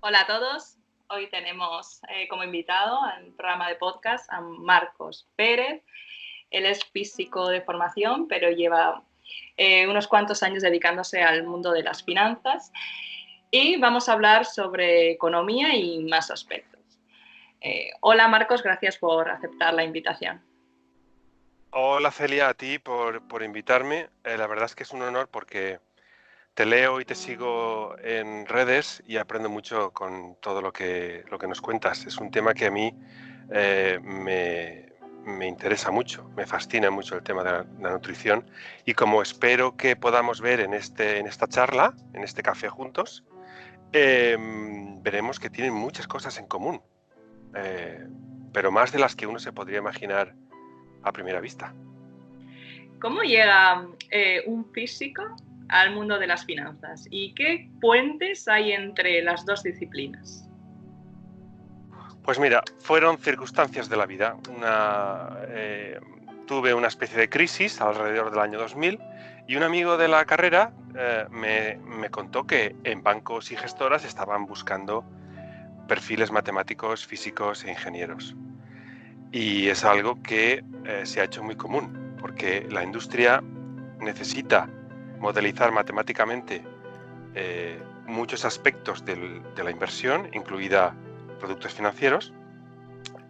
Hola a todos. Hoy tenemos como invitado al programa de podcast a Marcos Pérez. Él es físico de formación, pero lleva unos cuantos años dedicándose al mundo de las finanzas. Y vamos a hablar sobre economía y más aspectos. Hola Marcos, gracias por aceptar la invitación. Hola Celia, a ti por invitarme. La verdad es que es un honor porque te leo y te sigo en redes y aprendo mucho con todo lo que nos cuentas. Es un tema que a mí me interesa mucho, me fascina mucho el tema de la nutrición y como espero que podamos ver en esta charla, en este café juntos, veremos que tienen muchas cosas en común, pero más de las que uno se podría imaginar a primera vista. ¿Cómo llega un físico al mundo de las finanzas y qué puentes hay entre las dos disciplinas? Pues mira, fueron circunstancias de la vida. Tuve una especie de crisis alrededor del año 2000 y un amigo de la carrera me contó que en bancos y gestoras estaban buscando perfiles matemáticos, físicos e ingenieros. Y es algo que se ha hecho muy común, porque la industria necesita modelizar matemáticamente muchos aspectos de la inversión, incluida productos financieros,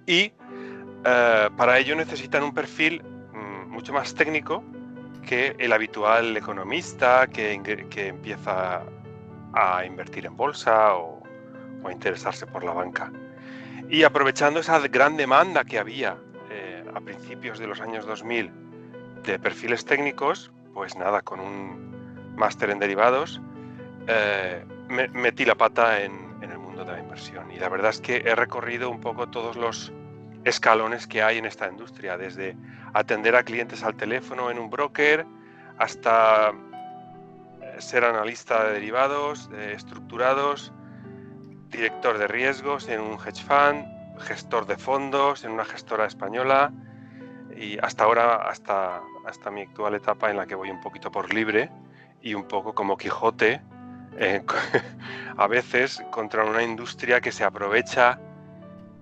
y para ello necesitan un perfil mucho más técnico que el habitual economista que empieza a invertir en bolsa o a interesarse por la banca. Y aprovechando esa gran demanda que había a principios de los años 2000 de perfiles técnicos, pues nada, con un máster en derivados, metí la pata en el mundo de la inversión. Y la verdad es que he recorrido un poco todos los escalones que hay en esta industria, desde atender a clientes al teléfono en un broker hasta ser analista de derivados, estructurados, director de riesgos en un hedge fund, gestor de fondos en una gestora española y hasta ahora, hasta mi actual etapa en la que voy un poquito por libre y un poco como Quijote, a veces contra una industria que se aprovecha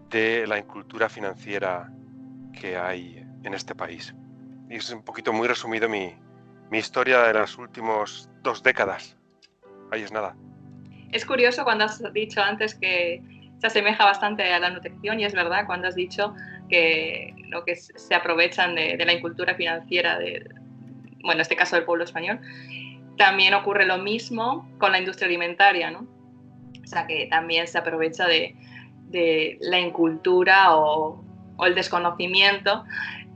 de la incultura financiera que hay en este país. Y es un poquito muy resumido mi historia de las últimas 2 décadas. Ahí es nada. Es curioso cuando has dicho antes que se asemeja bastante a la nutrición y es verdad cuando has dicho que, ¿no?, que se aprovechan de la incultura financiera bueno, en este caso del pueblo español. También ocurre lo mismo con la industria alimentaria, ¿no? O sea, que también se aprovecha de la incultura o el desconocimiento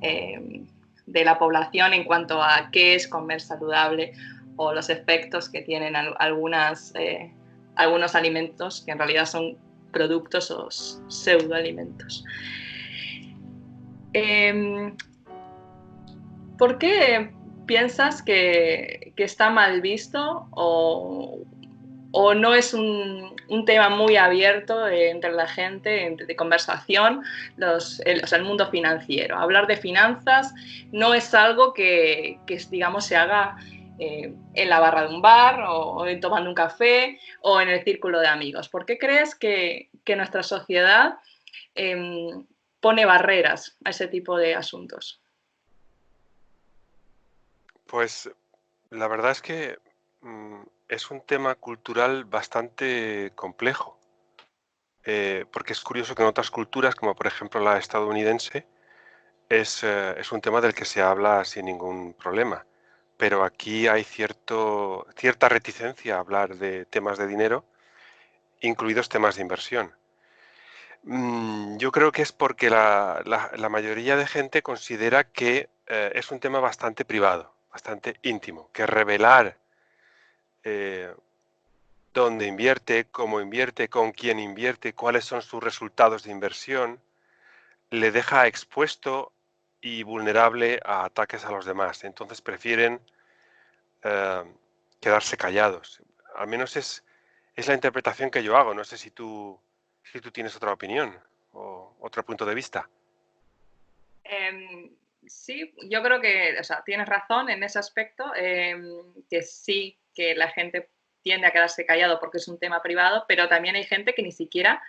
de la población en cuanto a qué es comer saludable o los efectos que tienen algunos alimentos que en realidad son productos o pseudoalimentos. ¿Por qué piensas que está mal visto o no es un tema muy abierto entre la gente, de conversación, o sea, el mundo financiero? Hablar de finanzas no es algo que digamos, se haga en la barra de un bar o tomando un café o en el círculo de amigos. ¿Por qué crees que nuestra sociedad pone barreras a ese tipo de asuntos? Pues la verdad es que es un tema cultural bastante complejo, porque es curioso que en otras culturas, como por ejemplo la estadounidense, es un tema del que se habla sin ningún problema. Pero aquí hay cierta reticencia a hablar de temas de dinero, incluidos temas de inversión. Yo creo que es porque la mayoría de gente considera que es un tema bastante privado, bastante íntimo, que revelar eh, dónde invierte, cómo invierte, con quién invierte, cuáles son sus resultados de inversión, le deja expuesto y vulnerable a ataques a los demás. Entonces prefieren eh, quedarse callados. Al menos es la interpretación que yo hago. No sé si tú tienes otra opinión o otro punto de vista. Sí, yo creo que, o sea, tienes razón en ese aspecto, que sí, que la gente tiende a quedarse callado porque es un tema privado, pero también hay gente que ni siquiera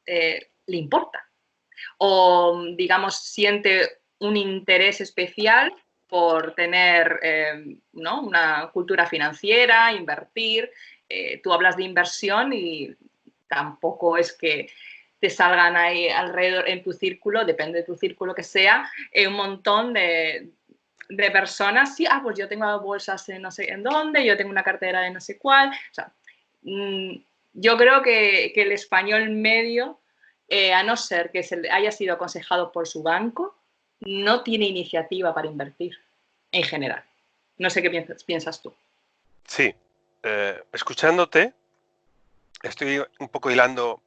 le importa. O, digamos, siente un interés especial por tener ¿no? una cultura financiera, invertir. Tú hablas de inversión y tampoco es que te salgan ahí alrededor en tu círculo, depende de tu círculo que sea, un montón de personas, sí, pues yo tengo bolsas en no sé en dónde, yo tengo una cartera de no sé cuál. O sea, yo creo que el español medio, a no ser que haya sido aconsejado por su banco, no tiene iniciativa para invertir en general. No sé qué piensas tú. Sí, escuchándote, estoy un poco hilando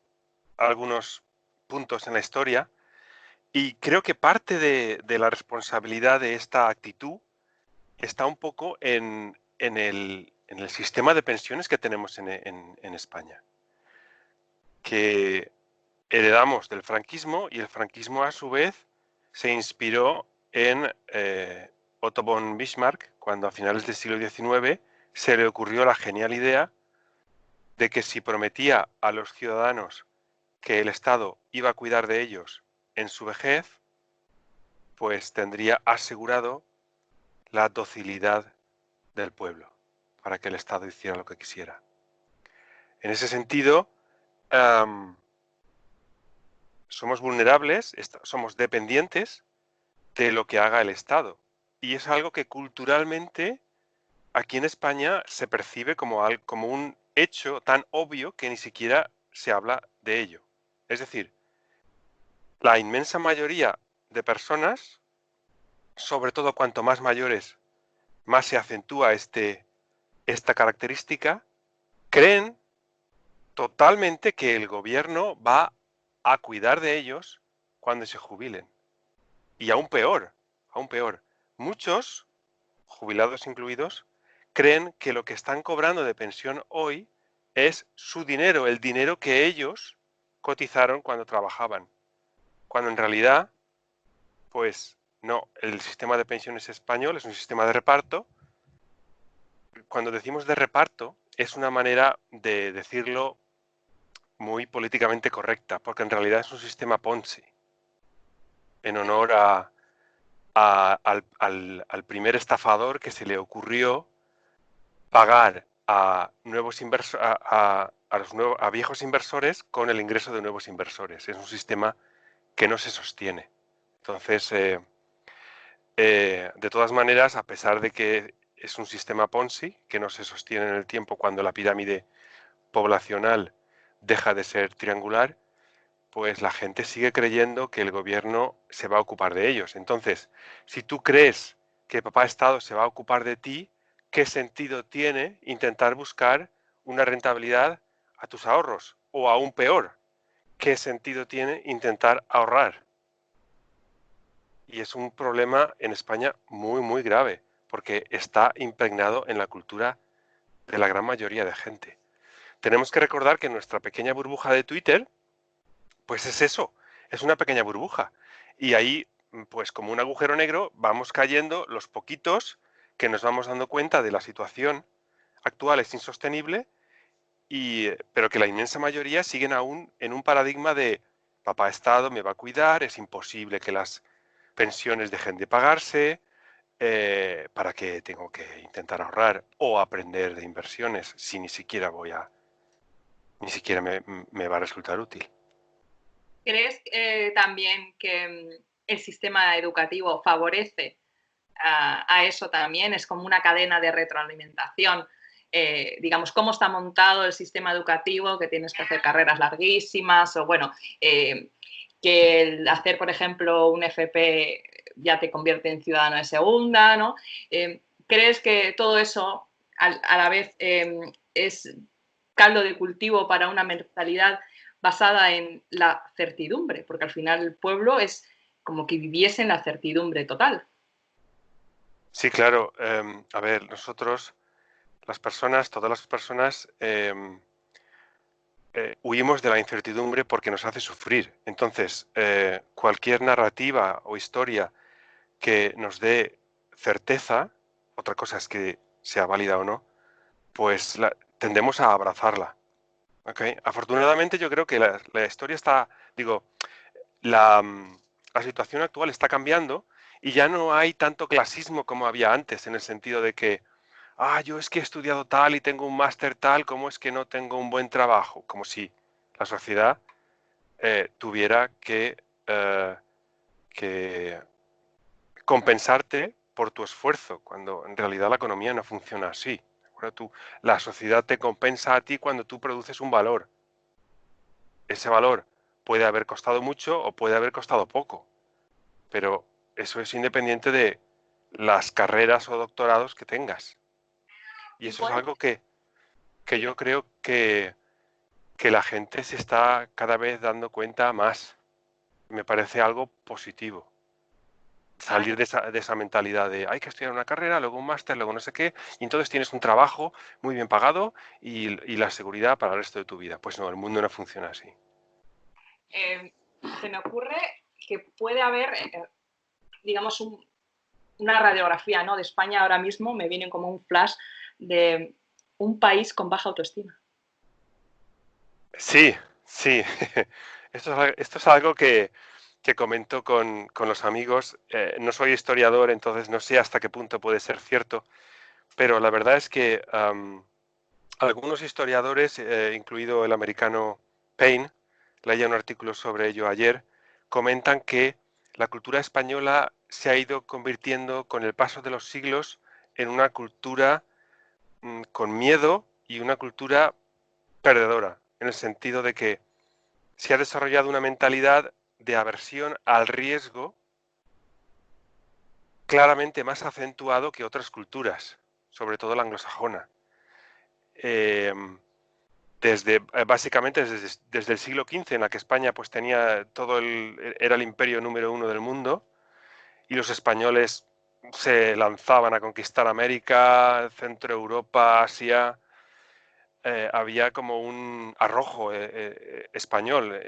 algunos puntos en la historia y creo que parte de la responsabilidad de esta actitud está un poco en el sistema de pensiones que tenemos en España, que heredamos del franquismo y el franquismo a su vez se inspiró en Otto von Bismarck cuando a finales del siglo XIX se le ocurrió la genial idea de que si prometía a los ciudadanos que el Estado iba a cuidar de ellos en su vejez, pues tendría asegurado la docilidad del pueblo para que el Estado hiciera lo que quisiera. En ese sentido, somos vulnerables, somos dependientes de lo que haga el Estado. Y es algo que culturalmente aquí en España se percibe como un hecho tan obvio que ni siquiera se habla de ello. Es decir, la inmensa mayoría de personas, sobre todo cuanto más mayores, más se acentúa esta característica, creen totalmente que el gobierno va a cuidar de ellos cuando se jubilen. Y aún peor, muchos, jubilados incluidos, creen que lo que están cobrando de pensión hoy es su dinero, el dinero que ellos cotizaron cuando trabajaban. Cuando en realidad, pues no, el sistema de pensiones español es un sistema de reparto. Cuando decimos de reparto, es una manera de decirlo muy políticamente correcta, porque en realidad es un sistema Ponzi, en honor al primer estafador que se le ocurrió pagar a viejos inversores con el ingreso de nuevos inversores. Es un sistema que no se sostiene. Entonces, de todas maneras, a pesar de que es un sistema Ponzi que no se sostiene en el tiempo cuando la pirámide poblacional deja de ser triangular, pues la gente sigue creyendo que el gobierno se va a ocupar de ellos. Entonces, si tú crees que papá Estado se va a ocupar de ti, ¿qué sentido tiene intentar buscar una rentabilidad a tus ahorros? O aún peor, ¿qué sentido tiene intentar ahorrar? Y es un problema en España muy, muy grave, porque está impregnado en la cultura de la gran mayoría de gente. Tenemos que recordar que nuestra pequeña burbuja de Twitter, pues es eso, es una pequeña burbuja. Y ahí, pues como un agujero negro, vamos cayendo los poquitos que nos vamos dando cuenta de la situación actual es insostenible, pero que la inmensa mayoría siguen aún en un paradigma de papá Estado me va a cuidar, es imposible que las pensiones dejen de pagarse, ¿para qué tengo que intentar ahorrar o aprender de inversiones si ni siquiera me va a resultar útil? ¿Crees también que el sistema educativo favorece a eso también? Es como una cadena de retroalimentación. Digamos, cómo está montado el sistema educativo, que tienes que hacer carreras larguísimas o, bueno, que el hacer, por ejemplo, un FP ya te convierte en ciudadano de segunda, ¿no? ¿Crees que todo eso a la vez es caldo de cultivo para una mentalidad basada en la certidumbre? Porque al final el pueblo es como que viviese en la certidumbre total. Sí, claro. A ver, nosotros, todas las personas, huimos de la incertidumbre porque nos hace sufrir. Entonces, cualquier narrativa o historia que nos dé certeza, otra cosa es que sea válida o no, pues tendemos a abrazarla. ¿Okay? Afortunadamente yo creo que la historia está, digo, la situación actual está cambiando y ya no hay tanto clasismo como había antes, en el sentido de que, yo es que he estudiado tal y tengo un máster tal, ¿cómo es que no tengo un buen trabajo? Como si la sociedad tuviera eh, que compensarte por tu esfuerzo, cuando en realidad la economía no funciona así. ¿De acuerdo? La sociedad te compensa a ti cuando tú produces un valor. Ese valor puede haber costado mucho o puede haber costado poco, pero eso es independiente de las carreras o doctorados que tengas. Y Y eso es puede, algo que dime. yo creo que la gente se está cada vez dando cuenta más. Me parece algo positivo. Ah, Salir de esa mentalidad de hay que estudiar una carrera, luego un máster, luego no sé qué, y entonces tienes un trabajo muy bien pagado y la seguridad para el resto de tu vida. Pues no, el mundo no funciona así. eh, Se me ocurre que puede haber, digamos, una radiografía, ¿no?, de España ahora mismo, me viene como un flash de un país con baja autoestima. Sí, sí. Esto es algo que comento con los amigos. No soy historiador, entonces no sé hasta qué punto puede ser cierto, pero la verdad es que algunos historiadores, incluido el americano Payne, leía un artículo sobre ello ayer, comentan que la cultura española se ha ido convirtiendo con el paso de los siglos en una cultura con miedo y una cultura perdedora, en el sentido de que se ha desarrollado una mentalidad de aversión al riesgo claramente más acentuado que otras culturas, sobre todo la anglosajona. Em, básicamente desde el siglo XV, en la que España pues tenía era el imperio número uno del mundo, y los españoles se lanzaban a conquistar América, Centro Europa, Asia. Había como un arrojo español.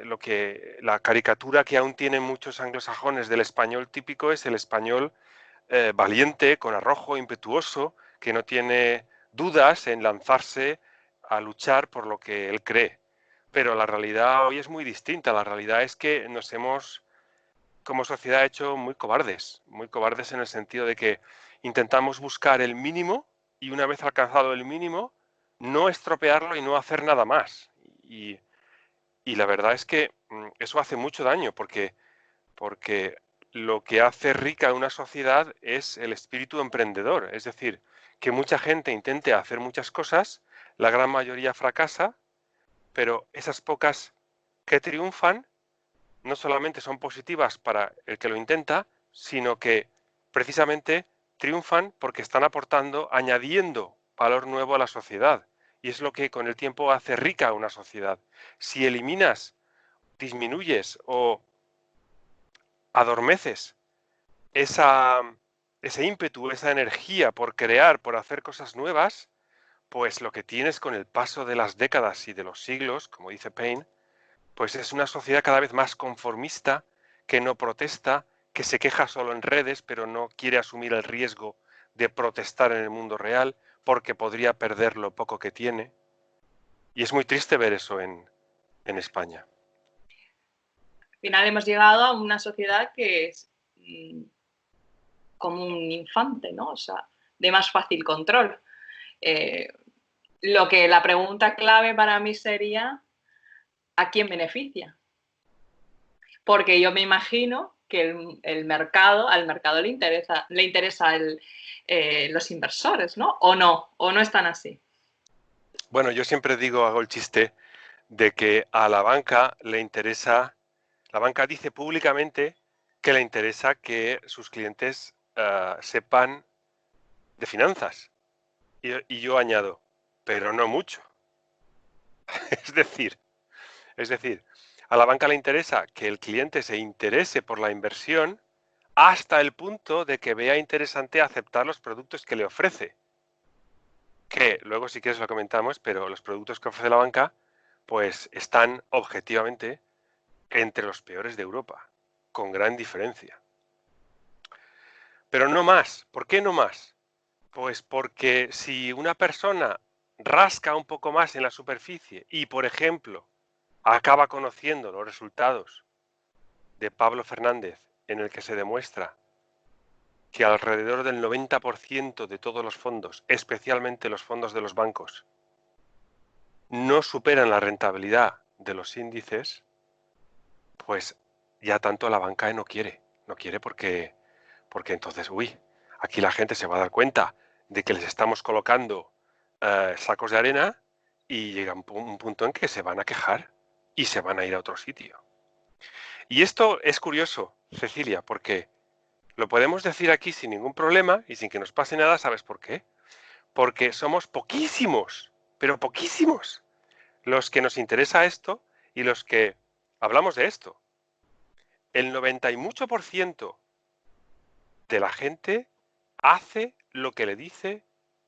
La caricatura que aún tienen muchos anglosajones del español típico es el español valiente, con arrojo, impetuoso, que no tiene dudas en lanzarse a luchar por lo que él cree. Pero la realidad hoy es muy distinta. La realidad es que nos hemos, como sociedad, hecho muy cobardes en el sentido de que intentamos buscar el mínimo y una vez alcanzado el mínimo, no estropearlo y no hacer nada más. Y, y la verdad es que eso hace mucho daño porque lo que hace rica una sociedad es el espíritu emprendedor, es decir, que mucha gente intente hacer muchas cosas, la gran mayoría fracasa, pero esas pocas que triunfan no solamente son positivas para el que lo intenta, sino que precisamente triunfan porque están aportando, añadiendo valor nuevo a la sociedad. Y es lo que con el tiempo hace rica a una sociedad. Si eliminas, disminuyes o adormeces esa, ese ímpetu, esa energía por crear, por hacer cosas nuevas, pues lo que tienes con el paso de las décadas y de los siglos, como dice Payne, pues es una sociedad cada vez más conformista, que no protesta, que se queja solo en redes, pero no quiere asumir el riesgo de protestar en el mundo real, porque podría perder lo poco que tiene. Y es muy triste ver eso en España. Al final hemos llegado a una sociedad que es como un infante, ¿no? O sea, de más fácil control. Eh, lo que la pregunta clave para mí sería, ¿a quién beneficia? Porque yo me imagino que al mercado le interesa los inversores, ¿no? O no están así. Bueno, yo siempre hago el chiste de que a la banca le interesa, la banca dice públicamente que le interesa que sus clientes sepan de finanzas. Y yo añado, pero no mucho. Es decir, es decir, a la banca le interesa que el cliente se interese por la inversión hasta el punto de que vea interesante aceptar los productos que le ofrece. Que luego si quieres lo comentamos, pero los productos que ofrece la banca pues están objetivamente entre los peores de Europa, con gran diferencia. Pero no más. ¿Por qué no más? Pues porque si una persona rasca un poco más en la superficie y, por ejemplo, acaba conociendo los resultados de Pablo Fernández, en el que se demuestra que alrededor del 90% de todos los fondos, especialmente los fondos de los bancos, no superan la rentabilidad de los índices, pues ya tanto la banca no quiere porque entonces, aquí la gente se va a dar cuenta de que les estamos colocando sacos de arena y llega un punto en que se van a quejar y se van a ir a otro sitio. Y esto es curioso, Cecilia, porque lo podemos decir aquí sin ningún problema y sin que nos pase nada, ¿sabes por qué? Porque somos poquísimos, pero poquísimos, los que nos interesa esto y los que hablamos de esto. El 90 y mucho por ciento de la gente hace lo que le dice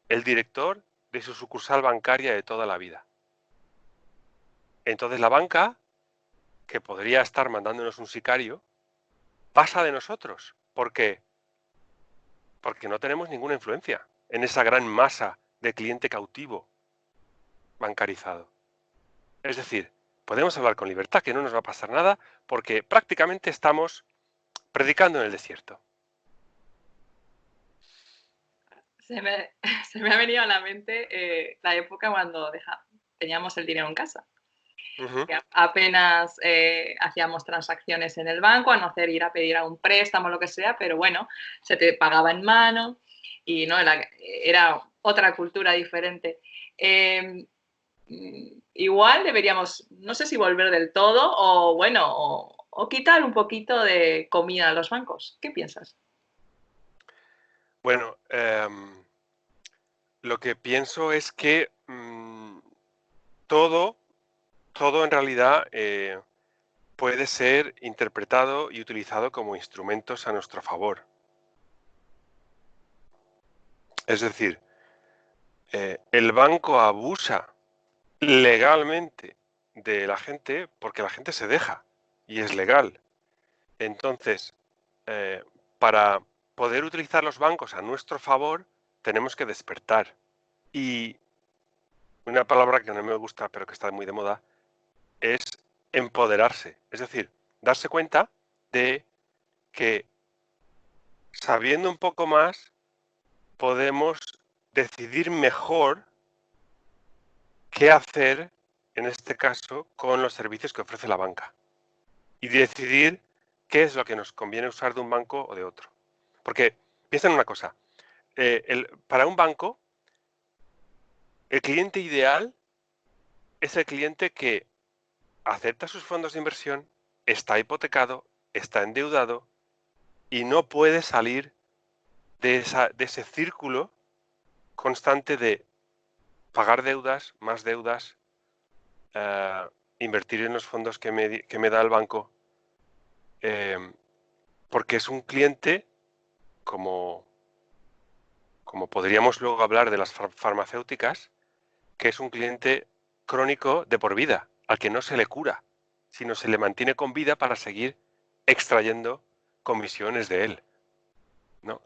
el director de su sucursal bancaria de toda la vida. Entonces la banca, que podría estar mandándonos un sicario, pasa de nosotros. ¿Por qué? Porque no tenemos ninguna influencia en esa gran masa de cliente cautivo bancarizado. Es decir, podemos hablar con libertad, que no nos va a pasar nada, porque prácticamente estamos predicando en el desierto. Se me, se me ha venido a la mente la época cuando teníamos el dinero en casa. Que apenas hacíamos transacciones en el banco, a no ser ir a pedir a un préstamo, lo que sea, pero bueno, se te pagaba en mano y no era otra cultura diferente. Igual deberíamos, no sé si volver del todo o bueno, o quitar un poquito de comida a los bancos. ¿Qué piensas? Bueno, lo que pienso es que todo en realidad puede ser interpretado y utilizado como instrumentos a nuestro favor. Es decir, el banco abusa legalmente de la gente porque la gente se deja y es legal. Entonces, para poder utilizar los bancos a nuestro favor, tenemos que despertar. Y una palabra que no me gusta, pero que está muy de moda, es empoderarse. Es decir, darse cuenta de que sabiendo un poco más, podemos decidir mejor qué hacer, en este caso, con los servicios que ofrece la banca. Y decidir qué es lo que nos conviene usar de un banco o de otro. Porque piensa en una cosa, para un banco, el cliente ideal es el cliente que acepta sus fondos de inversión, está hipotecado, está endeudado y no puede salir de ese círculo constante de pagar deudas, más deudas, invertir en los fondos que me da el banco, porque es un cliente como podríamos luego hablar de las farmacéuticas, que es un cliente crónico de por vida, al que no se le cura, sino se le mantiene con vida para seguir extrayendo comisiones de él, ¿no?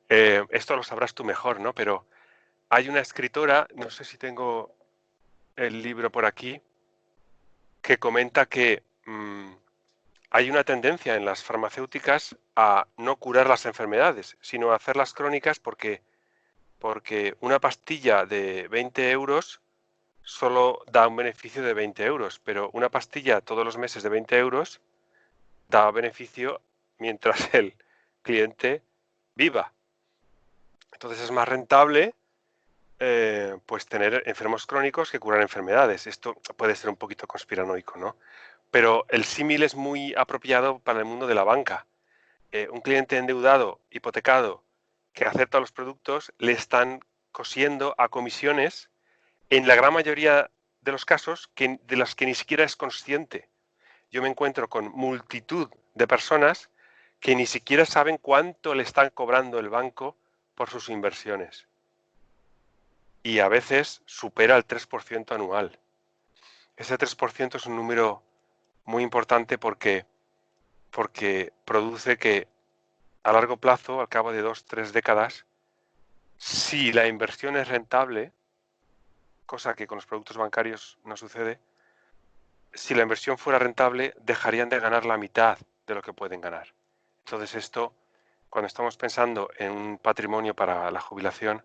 Esto lo sabrás tú mejor, ¿no? Pero hay una escritora, no sé si tengo el libro por aquí, que comenta que hay una tendencia en las farmacéuticas a no curar las enfermedades, sino a hacerlas crónicas porque una pastilla de 20 euros solo da un beneficio de 20 euros, pero una pastilla todos los meses de 20 euros da beneficio mientras el cliente viva. Entonces es más rentable pues tener enfermos crónicos que curar enfermedades. Esto puede ser un poquito conspiranoico, ¿no? Pero el símil es muy apropiado para el mundo de la banca. Un cliente endeudado, hipotecado, que acepta los productos, le están cosiendo a comisiones, en la gran mayoría de los casos, de las que ni siquiera es consciente. Yo me encuentro con multitud de personas que ni siquiera saben cuánto le están cobrando el banco por sus inversiones. Y a veces supera el 3% anual. Ese 3% es un número muy importante porque produce que a largo plazo, al cabo de 2-3 décadas, si la inversión es rentable, cosa que con los productos bancarios no sucede, si la inversión fuera rentable, dejarían de ganar la mitad de lo que pueden ganar. Entonces esto, cuando estamos pensando en un patrimonio para la jubilación,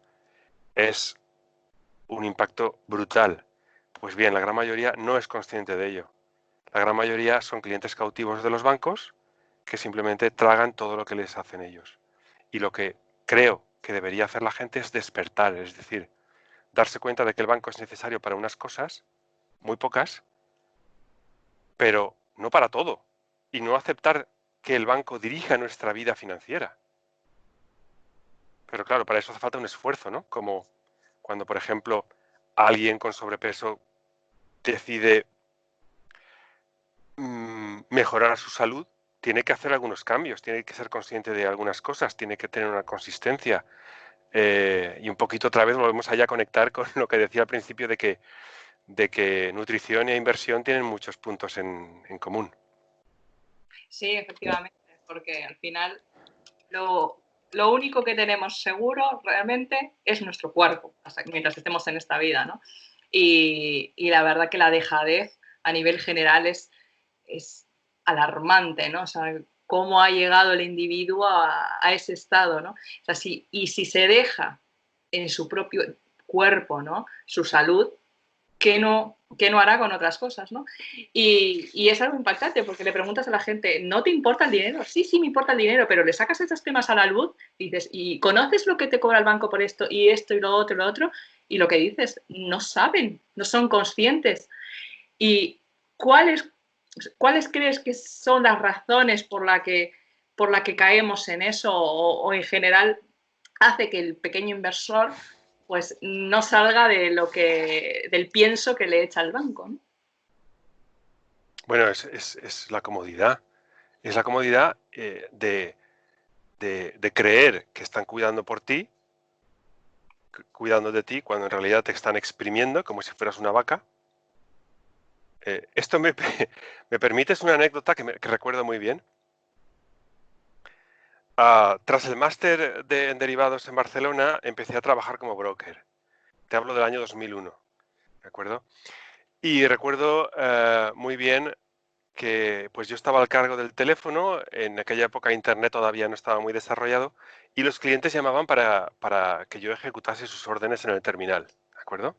es un impacto brutal. Pues bien, la gran mayoría no es consciente de ello. La gran mayoría son clientes cautivos de los bancos que simplemente tragan todo lo que les hacen ellos. Y lo que creo que debería hacer la gente es despertar, es decir, darse cuenta de que el banco es necesario para unas cosas, muy pocas, pero no para todo. Y no aceptar que el banco dirija nuestra vida financiera. Pero claro, para eso hace falta un esfuerzo, ¿no? Como cuando, por ejemplo, alguien con sobrepeso decide mejorar su salud, tiene que hacer algunos cambios, tiene que ser consciente de algunas cosas, tiene que tener una consistencia. Y un poquito otra vez volvemos allá a conectar con lo que decía al principio de que nutrición e inversión tienen muchos puntos en común. Sí, efectivamente, porque al final lo único que tenemos seguro realmente es nuestro cuerpo, hasta mientras estemos en esta vida, ¿no? Y la verdad que la dejadez a nivel general es alarmante, ¿no? O sea, cómo ha llegado el individuo a ese estado, ¿no? O sea, y si se deja en su propio cuerpo, ¿no? Su salud, qué no hará con otras cosas, ¿no? Y es algo impactante porque le preguntas a la gente, ¿no te importa el dinero? Sí, sí, me importa el dinero, pero le sacas estos temas a la luz y dices, ¿y conoces lo que te cobra el banco por esto y lo otro y lo otro? Y lo que dices, no saben, no son conscientes. ¿Y cuáles, cuáles crees que son las razones por la que caemos en eso o en general hace que el pequeño inversor pues no salga de del pienso que le echa el banco, ¿no? Bueno, es la comodidad. Es la comodidad de creer que están cuidando por ti, cuidando de ti, cuando en realidad te están exprimiendo como si fueras una vaca. Esto me permite, es una anécdota que recuerdo muy bien. Tras el máster en derivados en Barcelona, empecé a trabajar como broker. Te hablo del año 2001, ¿de acuerdo? Y recuerdo muy bien que pues yo estaba al cargo del teléfono, en aquella época Internet todavía no estaba muy desarrollado, y los clientes llamaban para que yo ejecutase sus órdenes en el terminal, ¿de acuerdo?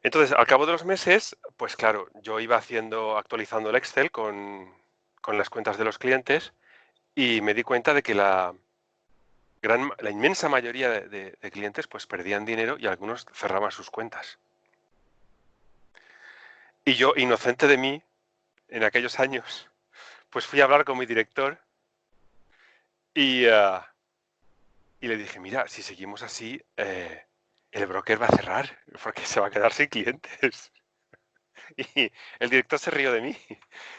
Entonces, al cabo de los meses, pues claro, yo iba actualizando el Excel con las cuentas de los clientes y me di cuenta de que la inmensa mayoría de clientes pues perdían dinero y algunos cerraban sus cuentas. Y yo, inocente de mí, en aquellos años, pues fui a hablar con mi director y, y le dije, mira, si seguimos así, el broker va a cerrar porque se va a quedar sin clientes. Y el director se rió de mí,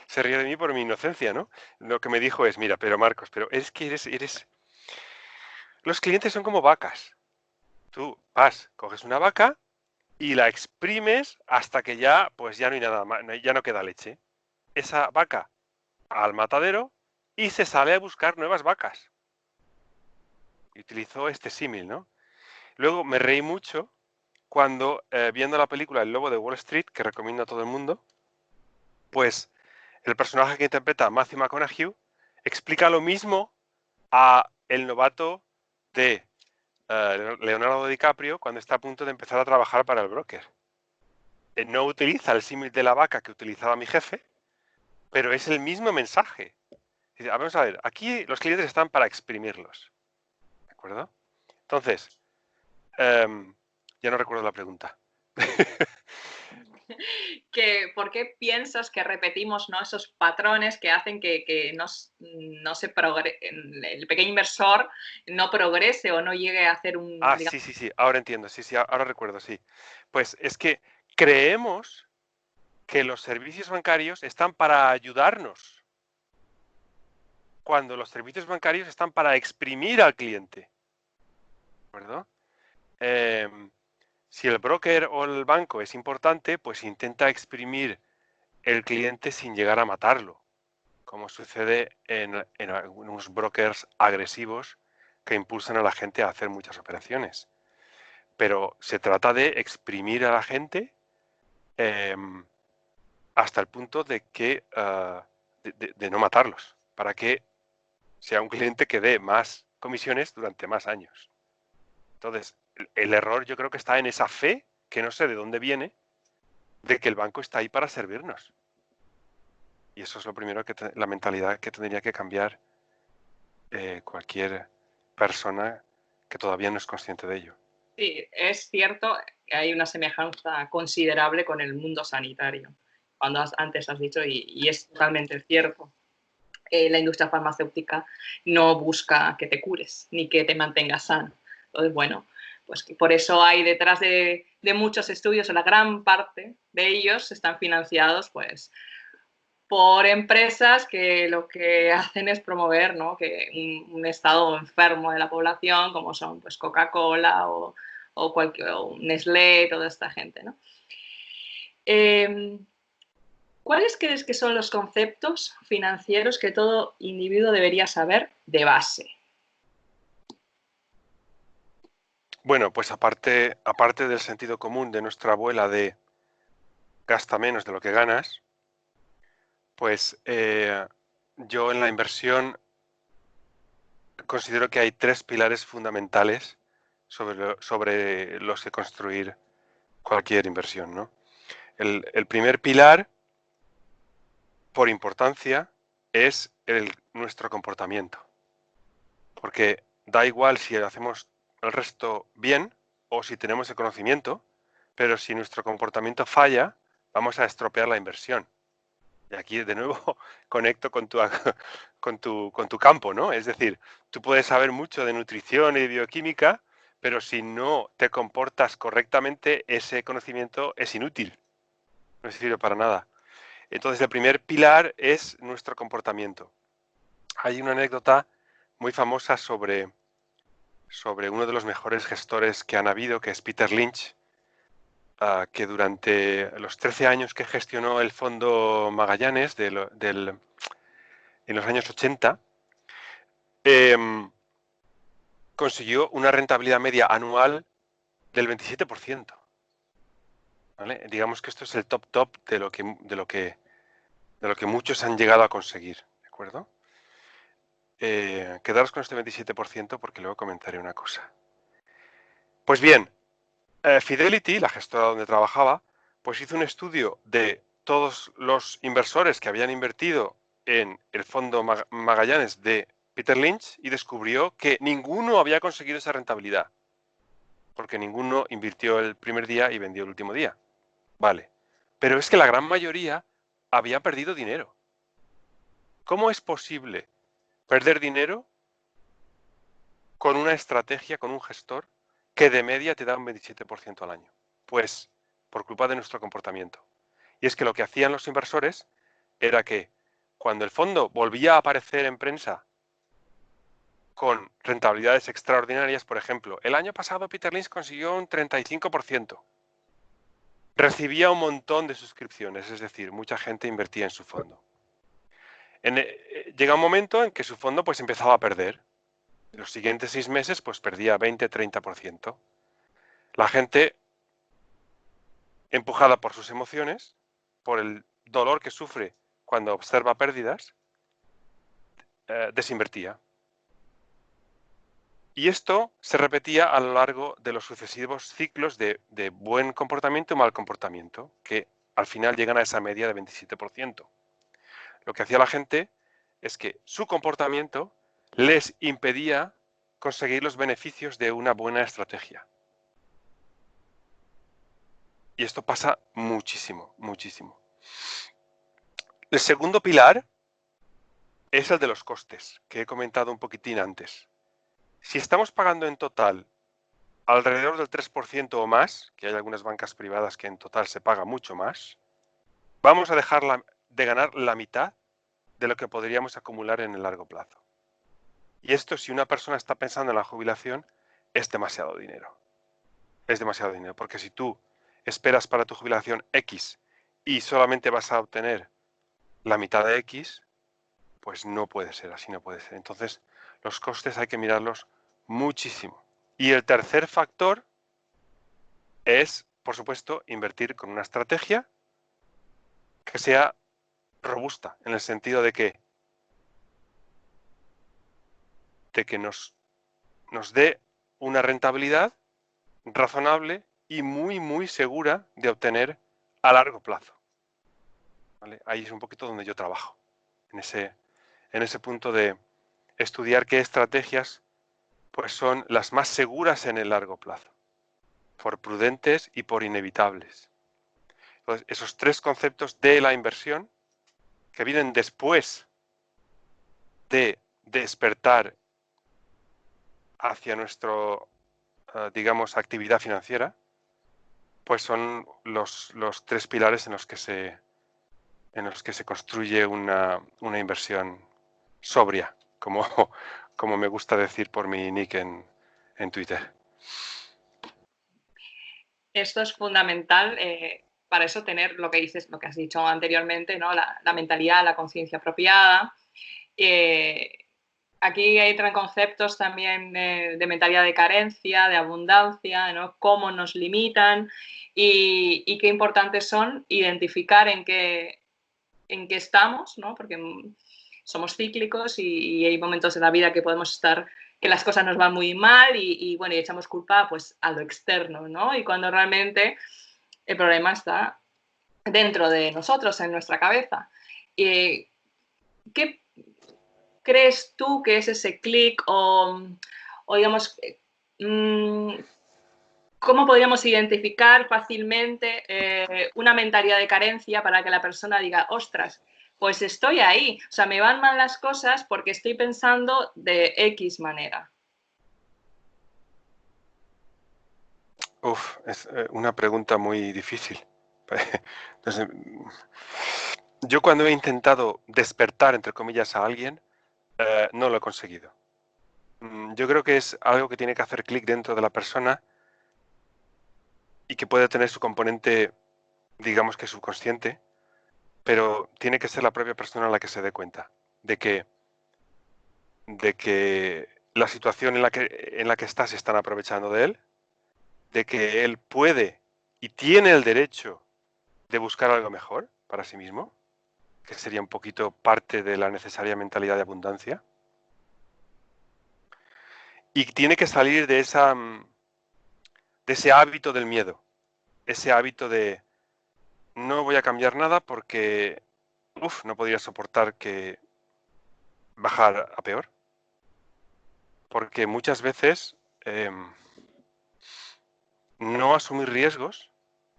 se rió de mí por mi inocencia, ¿no? Lo que me dijo es, mira, pero Marcos, pero es que Los clientes son como vacas. Tú coges una vaca y la exprimes hasta que ya, pues ya no hay nada más, ya no queda leche. Esa vaca al matadero y se sale a buscar nuevas vacas. Y utilizó este símil, ¿no? Luego me reí mucho cuando, viendo la película El Lobo de Wall Street, que recomiendo a todo el mundo, pues el personaje que interpreta Matthew McConaughey explica lo mismo a el novato de Leonardo DiCaprio cuando está a punto de empezar a trabajar para el broker. No utiliza el símil de la vaca que utilizaba mi jefe, pero es el mismo mensaje. Dice, vamos a ver, aquí los clientes están para exprimirlos. ¿De acuerdo? Entonces, ya no recuerdo la pregunta. ¿Por qué piensas que repetimos, ¿no?, esos patrones que hacen que no se el pequeño inversor no progrese o no llegue a hacer Sí, digamos, sí, sí, ahora entiendo, sí, sí, ahora recuerdo, sí. Pues es que creemos que los servicios bancarios están para ayudarnos, cuando los servicios bancarios están para exprimir al cliente. ¿De acuerdo? Si el broker o el banco es importante, pues intenta exprimir el cliente sin llegar a matarlo, como sucede en algunos brokers agresivos que impulsan a la gente a hacer muchas operaciones. pero se trata de exprimir a la gente hasta el punto de que de no matarlos, para que sea un cliente que dé más comisiones durante más años. Entonces, el error yo creo que está en esa fe, que no sé de dónde viene, de que el banco está ahí para servirnos. Y eso es lo primero, la mentalidad que tendría que cambiar cualquier persona que todavía no es consciente de ello. Sí, es cierto que hay una semejanza considerable con el mundo sanitario, cuando antes has dicho, y es totalmente cierto. La industria farmacéutica no busca que te cures ni que te mantengas sano. Entonces, bueno, pues por eso hay detrás de muchos estudios, la gran parte de ellos están financiados pues por empresas que lo que hacen es promover, ¿no?, que un estado enfermo de la población, como son pues Coca-Cola o o Nestlé, toda esta gente, ¿no? ¿Cuáles crees que son los conceptos financieros que todo individuo debería saber de base? Bueno, pues aparte del sentido común de nuestra abuela de gasta menos de lo que ganas, pues yo en la inversión considero que hay 3 pilares fundamentales sobre los que construir cualquier inversión, ¿no? El primer pilar, por importancia, es nuestro comportamiento. Porque da igual si hacemos el resto bien o si tenemos el conocimiento, pero si nuestro comportamiento falla, vamos a estropear la inversión. Y aquí de nuevo conecto con tu campo, ¿no? Es decir, tú puedes saber mucho de nutrición y bioquímica, pero si no te comportas correctamente, ese conocimiento es inútil, no sirve para nada. Entonces, el primer pilar es nuestro comportamiento. Hay una anécdota muy famosa sobre uno de los mejores gestores que han habido, que es Peter Lynch, que durante los 13 años que gestionó el Fondo Magallanes en los años 80, consiguió una rentabilidad media anual del 27%. ¿Vale? Digamos que esto es el top de lo que muchos han llegado a conseguir, ¿de acuerdo? Quedaros con este 27% porque luego comentaré una cosa. Pues bien, Fidelity, la gestora donde trabajaba, pues hizo un estudio de todos los inversores que habían invertido en el fondo Magallanes de Peter Lynch y descubrió que ninguno había conseguido esa rentabilidad, porque ninguno invirtió el primer día y vendió el último día. Vale, pero es que la gran mayoría había perdido dinero. ¿Cómo es posible perder dinero con una estrategia, con un gestor que de media te da un 27% al año? Pues por culpa de nuestro comportamiento. Y es que lo que hacían los inversores era que cuando el fondo volvía a aparecer en prensa con rentabilidades extraordinarias, por ejemplo, el año pasado Peter Lynch consiguió un 35%. Recibía un montón de suscripciones, es decir, mucha gente invertía en su fondo. Llega un momento en que su fondo pues empezaba a perder. En los siguientes 6 meses pues perdía 20-30%. La gente, empujada por sus emociones, por el dolor que sufre cuando observa pérdidas, desinvertía. Y esto se repetía a lo largo de los sucesivos ciclos de buen comportamiento y mal comportamiento, que al final llegan a esa media de 27%. Lo que hacía la gente es que su comportamiento les impedía conseguir los beneficios de una buena estrategia. Y esto pasa muchísimo, muchísimo. El segundo pilar es el de los costes, que he comentado un poquitín antes. Si estamos pagando en total alrededor del 3% o más, que hay algunas bancas privadas que en total se paga mucho más, vamos a dejar de ganar la mitad de lo que podríamos acumular en el largo plazo. Y esto, si una persona está pensando en la jubilación, es demasiado dinero. Es demasiado dinero, porque si tú esperas para tu jubilación X y solamente vas a obtener la mitad de X, pues no puede ser, así no puede ser. Entonces, los costes hay que mirarlos muchísimo. Y el tercer factor es, por supuesto, invertir con una estrategia que sea robusta, en el sentido de que nos dé una rentabilidad razonable y muy, muy segura de obtener a largo plazo. ¿Vale? Ahí es un poquito donde yo trabajo, en ese punto de estudiar qué estrategias pues son las más seguras en el largo plazo, por prudentes y por inevitables. Entonces, esos tres conceptos de la inversión, que vienen después de despertar hacia nuestro, digamos, actividad financiera, pues son los tres pilares en los que se construye una inversión sobria, como, como me gusta decir por mi nick en Twitter. Esto es fundamental, para eso tener lo que dices, lo que has dicho anteriormente, ¿no? La mentalidad, la conciencia apropiada. Aquí entran conceptos también de mentalidad de carencia, de abundancia, ¿no? Cómo nos limitan y qué importantes son identificar en qué estamos, ¿no? Porque somos cíclicos y hay momentos en la vida que podemos estar, que las cosas nos van muy mal bueno, y echamos culpa pues a lo externo, ¿no? Y cuando realmente el problema está dentro de nosotros, en nuestra cabeza. ¿Qué crees tú que es ese clic o digamos, cómo podríamos identificar fácilmente una mentalidad de carencia para que la persona diga, ostras, pues estoy ahí, o sea, me van mal las cosas porque estoy pensando de X manera? Es una pregunta muy difícil. Entonces, yo cuando he intentado despertar, entre comillas, a alguien, no lo he conseguido. Yo creo que es algo que tiene que hacer clic dentro de la persona y que puede tener su componente, digamos que subconsciente, pero tiene que ser la propia persona la que se dé cuenta de que la situación en la que está se están aprovechando de él, de que él puede y tiene el derecho de buscar algo mejor para sí mismo, que sería un poquito parte de la necesaria mentalidad de abundancia, y tiene que salir de ese hábito del miedo, ese hábito de no voy a cambiar nada porque no podría soportar que bajar a peor, porque muchas veces no asumir riesgos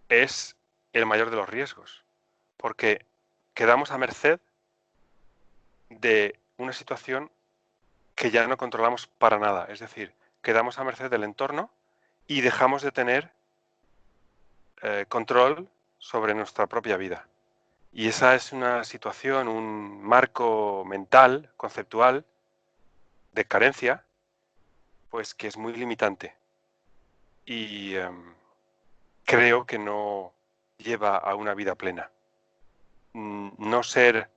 es el mayor de los riesgos, porque quedamos a merced de una situación que ya no controlamos para nada, es decir, quedamos a merced del entorno y dejamos de tener control sobre nuestra propia vida. Y esa es una situación, un marco mental, conceptual, de carencia, pues que es muy limitante. Y creo que no lleva a una vida plena. No ser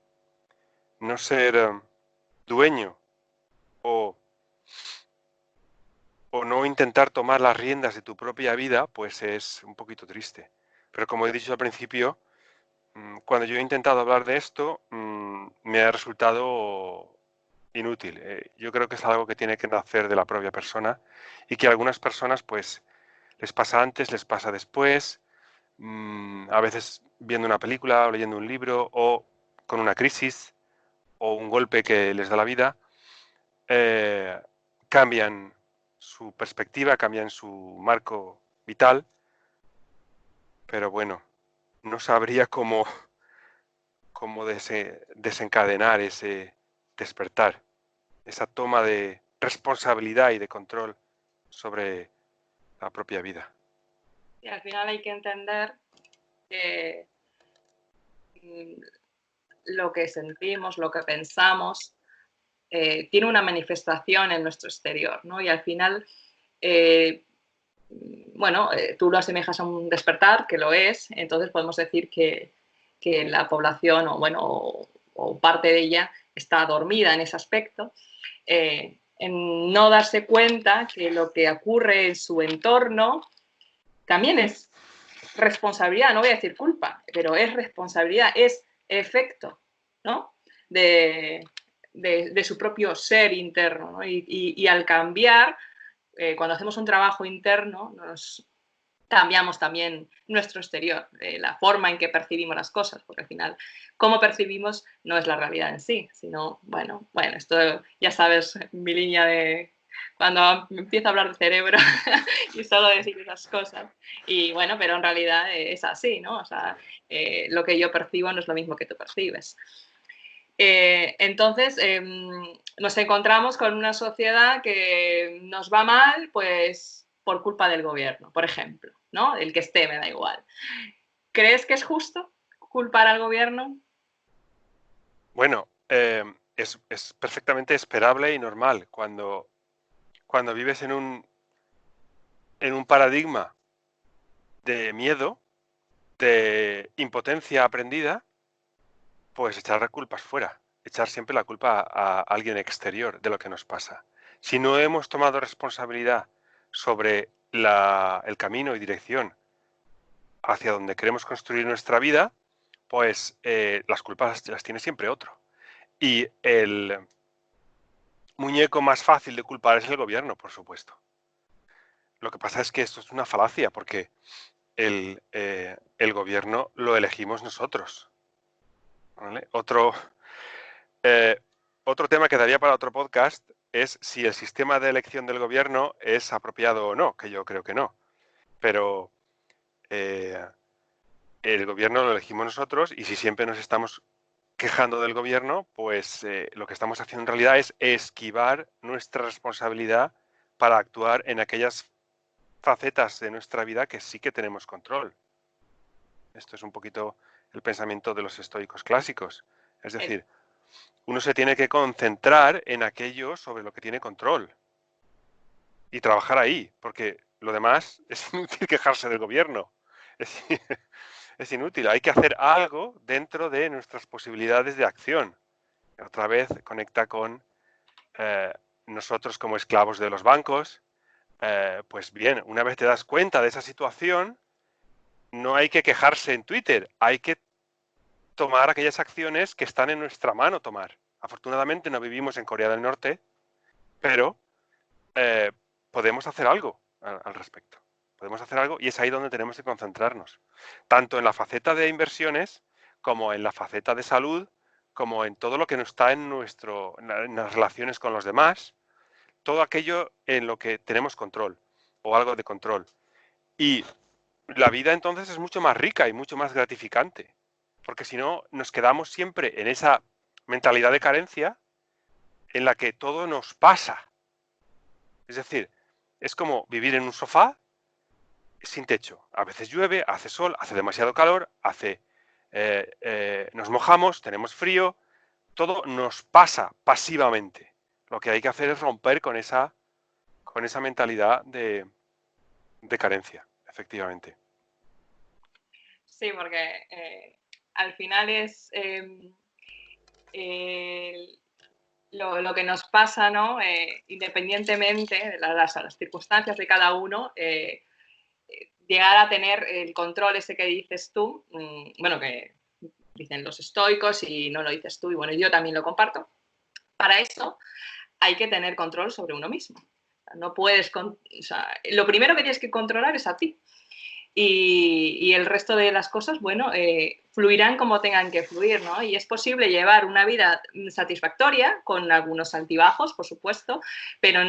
dueño o no intentar tomar las riendas de tu propia vida, pues es un poquito triste. Pero como he dicho al principio, cuando yo he intentado hablar de esto, me ha resultado inútil. Yo creo que es algo que tiene que nacer de la propia persona y que a algunas personas pues les pasa antes, les pasa después, a veces viendo una película o leyendo un libro o con una crisis o un golpe que les da la vida, cambian su perspectiva, cambian su marco vital, pero bueno, no sabría cómo desencadenar ese despertar, esa toma de responsabilidad y de control sobre la propia vida. Y al final hay que entender que lo que sentimos, lo que pensamos, tiene una manifestación en nuestro exterior, ¿no? Y al final, bueno, tú lo asemejas a un despertar, que lo es, entonces podemos decir que la población, o bueno, o parte de ella, está dormida en ese aspecto, en no darse cuenta que lo que ocurre en su entorno también es responsabilidad, no voy a decir culpa, pero es responsabilidad, es efecto, ¿no? De su propio ser interno, ¿no? Y al cambiar, cuando hacemos un trabajo interno, cambiamos también nuestro exterior, la forma en que percibimos las cosas, porque al final, cómo percibimos no es la realidad en sí, sino, bueno, esto ya sabes, mi línea de cuando empiezo a hablar de cerebro y solo decir esas cosas. Y bueno, pero en realidad es así, ¿no? O sea, lo que yo percibo no es lo mismo que tú percibes. Entonces, nos encontramos con una sociedad que nos va mal, pues por culpa del gobierno, por ejemplo, ¿no? El que esté, me da igual. ¿Crees que es justo culpar al gobierno? Bueno, es perfectamente esperable y normal cuando vives en un paradigma de miedo, de impotencia aprendida, pues echar culpas fuera, echar siempre la culpa a alguien exterior de lo que nos pasa. Si no hemos tomado responsabilidad sobre el camino y dirección hacia donde queremos construir nuestra vida, pues las culpas las tiene siempre otro. Y el muñeco más fácil de culpar es el gobierno, por supuesto. Lo que pasa es que esto es una falacia, porque el gobierno lo elegimos nosotros, ¿vale? Otro tema que daría para otro podcast es si el sistema de elección del gobierno es apropiado o no, que yo creo que no. Pero eh, el gobierno lo elegimos nosotros y si siempre nos estamos quejando del gobierno, pues lo que estamos haciendo en realidad es esquivar nuestra responsabilidad para actuar en aquellas facetas de nuestra vida que sí que tenemos control. Esto es un poquito el pensamiento de los estoicos clásicos. Es decir, uno se tiene que concentrar en aquello sobre lo que tiene control y trabajar ahí, porque lo demás es inútil quejarse del gobierno. Es inútil, hay que hacer algo dentro de nuestras posibilidades de acción. Otra vez conecta con nosotros como esclavos de los bancos. Pues bien, una vez te das cuenta de esa situación, no hay que quejarse en Twitter, hay que tomar aquellas acciones que están en nuestra mano tomar. Afortunadamente no vivimos en Corea del Norte, pero podemos hacer algo al respecto. Podemos hacer algo y es ahí donde tenemos que concentrarnos. Tanto en la faceta de inversiones como en la faceta de salud, como en todo lo que no está en las relaciones con los demás, todo aquello en lo que tenemos control o algo de control. Y la vida entonces es mucho más rica y mucho más gratificante, porque si no nos quedamos siempre en esa mentalidad de carencia en la que todo nos pasa. Es decir, es como vivir en un sofá sin techo. A veces llueve, hace sol, hace demasiado calor, nos mojamos, tenemos frío, todo nos pasa pasivamente. Lo que hay que hacer es romper con esa mentalidad de carencia, efectivamente. Sí, porque al final es lo que nos pasa, ¿no? Independientemente de las circunstancias de cada uno, llegar a tener el control ese que dices tú, bueno, que dicen los estoicos y no lo dices tú, y bueno, yo también lo comparto. Para eso hay que tener control sobre uno mismo. No puedes, o sea, lo primero que tienes que controlar es a ti. Y el resto de las cosas, bueno, fluirán como tengan que fluir, ¿no? Y es posible llevar una vida satisfactoria, con algunos altibajos, por supuesto, pero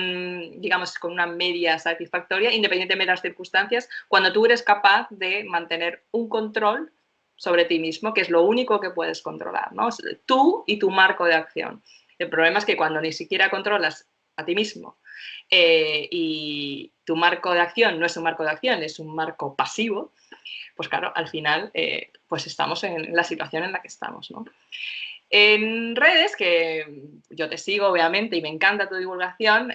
digamos con una media satisfactoria, independientemente de las circunstancias, cuando tú eres capaz de mantener un control sobre ti mismo, que es lo único que puedes controlar, ¿no? Tú y tu marco de acción. El problema es que cuando ni siquiera controlas a ti mismo, y tu marco de acción no es un marco de acción, es un marco pasivo, pues claro, al final pues estamos en la situación en la que estamos, ¿no? En redes, que yo te sigo obviamente y me encanta tu divulgación,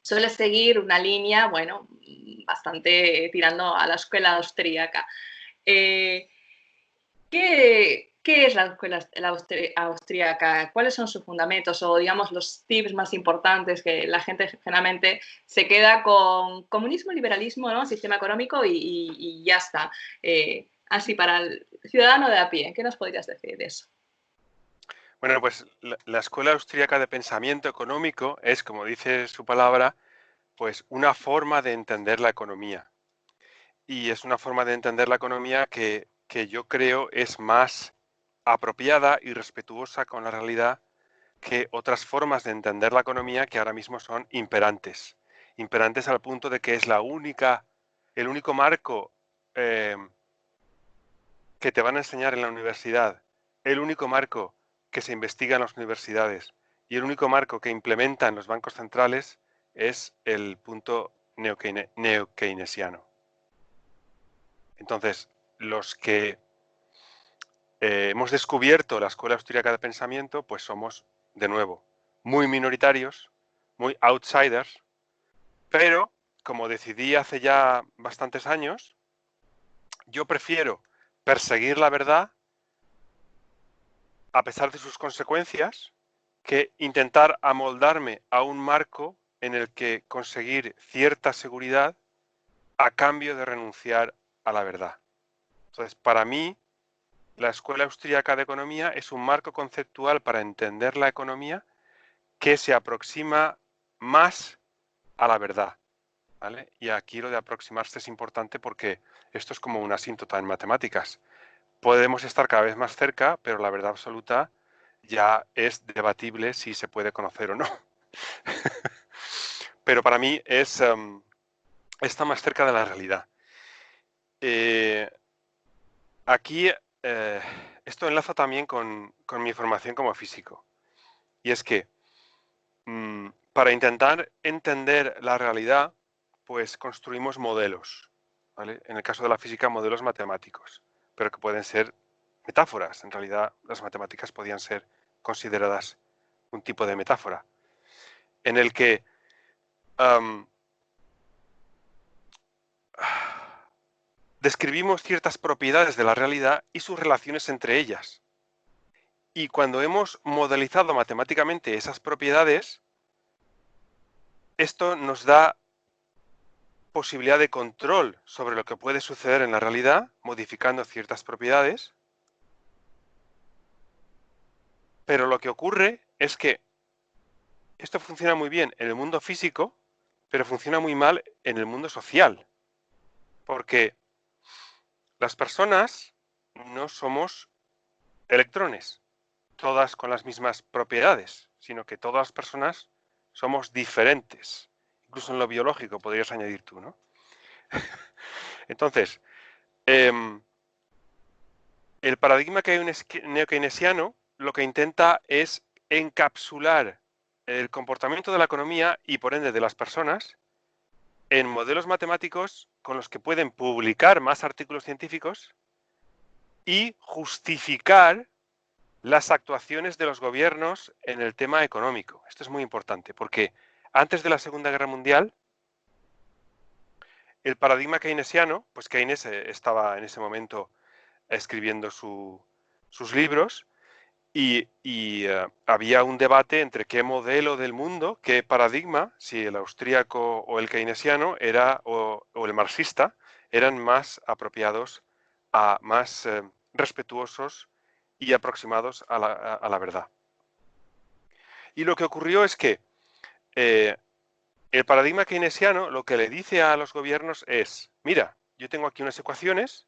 sueles seguir una línea, bueno, bastante tirando a la escuela austríaca. ¿Qué ¿Qué es la escuela austríaca? ¿Cuáles son sus fundamentos o, digamos, los tips más importantes que la gente generalmente se queda con comunismo, liberalismo, ¿no? Sistema económico y ya está? Así, para el ciudadano de a pie, ¿qué nos podrías decir de eso? Bueno, pues la Escuela Austríaca de Pensamiento Económico es, como dice su palabra, pues una forma de entender la economía. Y es una forma de entender la economía que yo creo es más apropiada y respetuosa con la realidad que otras formas de entender la economía que ahora mismo son imperantes. Imperantes al punto de que es el único marco eh, que te van a enseñar en la universidad, el único marco que se investiga en las universidades y el único marco que implementan los bancos centrales es el punto neokeynesiano. Entonces, los que hemos descubierto la Escuela Austríaca de Pensamiento, pues somos, de nuevo, muy minoritarios, muy outsiders, pero como decidí hace ya bastantes años, yo prefiero perseguir la verdad a pesar de sus consecuencias, que intentar amoldarme a un marco en el que conseguir cierta seguridad a cambio de renunciar a la verdad. Entonces, para mí, la Escuela Austríaca de Economía es un marco conceptual para entender la economía que se aproxima más a la verdad, ¿vale? Y aquí lo de aproximarse es importante porque esto es como una asíntota en matemáticas. Podemos estar cada vez más cerca, pero la verdad absoluta ya es debatible si se puede conocer o no. Pero para mí está más cerca de la realidad. Aquí esto enlaza también con mi formación como físico. Y es que para intentar entender la realidad, pues construimos modelos, ¿vale? En el caso de la física, modelos matemáticos, pero que pueden ser metáforas. En realidad, las matemáticas podían ser consideradas un tipo de metáfora, en el que describimos ciertas propiedades de la realidad y sus relaciones entre ellas. Y cuando hemos modelizado matemáticamente esas propiedades, esto nos da posibilidad de control sobre lo que puede suceder en la realidad, modificando ciertas propiedades. Pero lo que ocurre es que esto funciona muy bien en el mundo físico, pero funciona muy mal en el mundo social. Porque las personas no somos electrones, todas con las mismas propiedades, sino que todas las personas somos diferentes. Incluso en lo biológico podrías añadir tú, ¿no? Entonces, el paradigma que hay un neokeynesiano lo que intenta es encapsular el comportamiento de la economía y por ende de las personas en modelos matemáticos con los que pueden publicar más artículos científicos y justificar las actuaciones de los gobiernos en el tema económico. Esto es muy importante porque antes de la Segunda Guerra Mundial, el paradigma keynesiano, pues Keynes estaba en ese momento escribiendo sus libros y había un debate entre qué modelo del mundo, qué paradigma, si el austríaco o el keynesiano o el marxista, eran más apropiados, más respetuosos y aproximados a la verdad. Y lo que ocurrió es que el paradigma keynesiano lo que le dice a los gobiernos es, mira, yo tengo aquí unas ecuaciones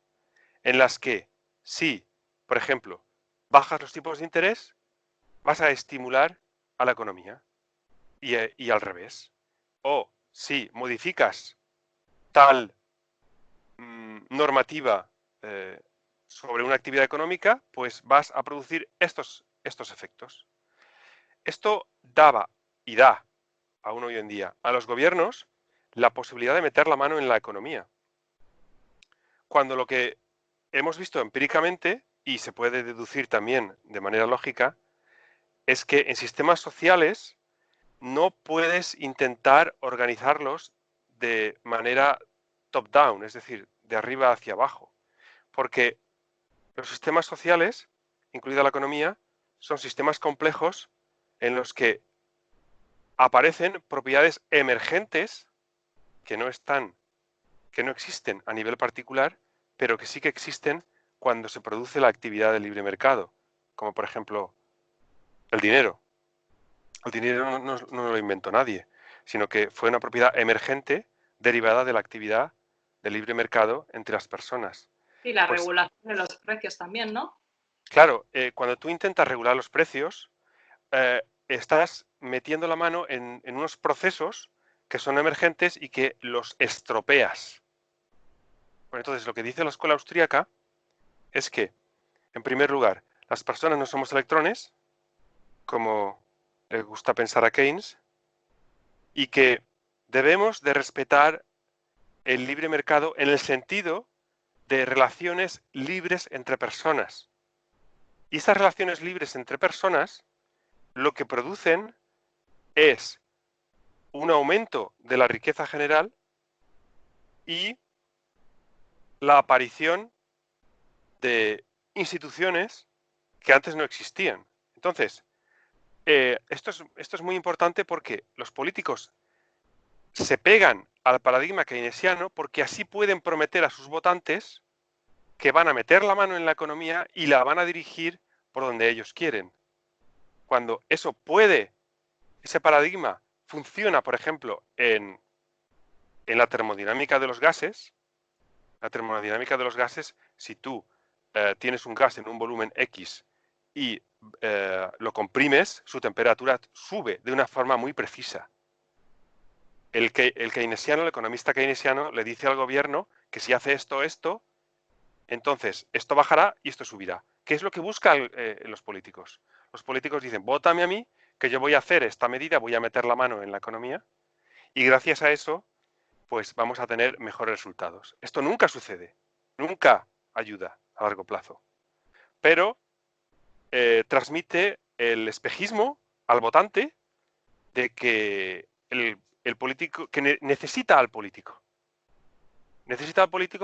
en las que si, por ejemplo, bajas los tipos de interés, vas a estimular a la economía y al revés. O si modificas tal normativa sobre una actividad económica, pues vas a producir estos efectos. Esto daba y da, aún hoy en día, a los gobiernos la posibilidad de meter la mano en la economía. Cuando lo que hemos visto empíricamente, y se puede deducir también de manera lógica, es que en sistemas sociales no puedes intentar organizarlos de manera top-down, es decir, de arriba hacia abajo, porque los sistemas sociales incluida la economía, son sistemas complejos en los que aparecen propiedades emergentes que no existen a nivel particular, pero que sí que existen cuando se produce la actividad del libre mercado, como por ejemplo el dinero. El dinero no lo inventó nadie, sino que fue una propiedad emergente derivada de la actividad del libre mercado entre las personas. Y la Pues regulación de los precios también, ¿no? claro, cuando tú intentas regular los precios, estás metiendo la mano en unos procesos que son emergentes y que los estropeas. Bueno, entonces, lo que dice la escuela austríaca es que, en primer lugar, las personas no somos electrones, como le gusta pensar a Keynes, y que debemos de respetar el libre mercado en el sentido de relaciones libres entre personas. Y estas relaciones libres entre personas lo que producen es un aumento de la riqueza general y la aparición de instituciones que antes no existían. Entonces, esto es muy importante porque los políticos se pegan al paradigma keynesiano porque así pueden prometer a sus votantes que van a meter la mano en la economía y la van a dirigir por donde ellos quieren. Cuando ese paradigma funciona, por ejemplo, en la termodinámica de los gases, si tú tienes un gas en un volumen X y lo comprimes, su temperatura sube de una forma muy precisa. El keynesiano, el economista keynesiano, le dice al gobierno que si hace esto, entonces esto bajará y esto subirá. ¿Qué es lo que buscan los políticos? Los políticos dicen, vótame a mí, que yo voy a hacer esta medida, voy a meter la mano en la economía, y gracias a eso, pues vamos a tener mejores resultados. Esto nunca sucede, nunca ayuda a largo plazo, pero transmite el espejismo al votante de que el político, que necesita al político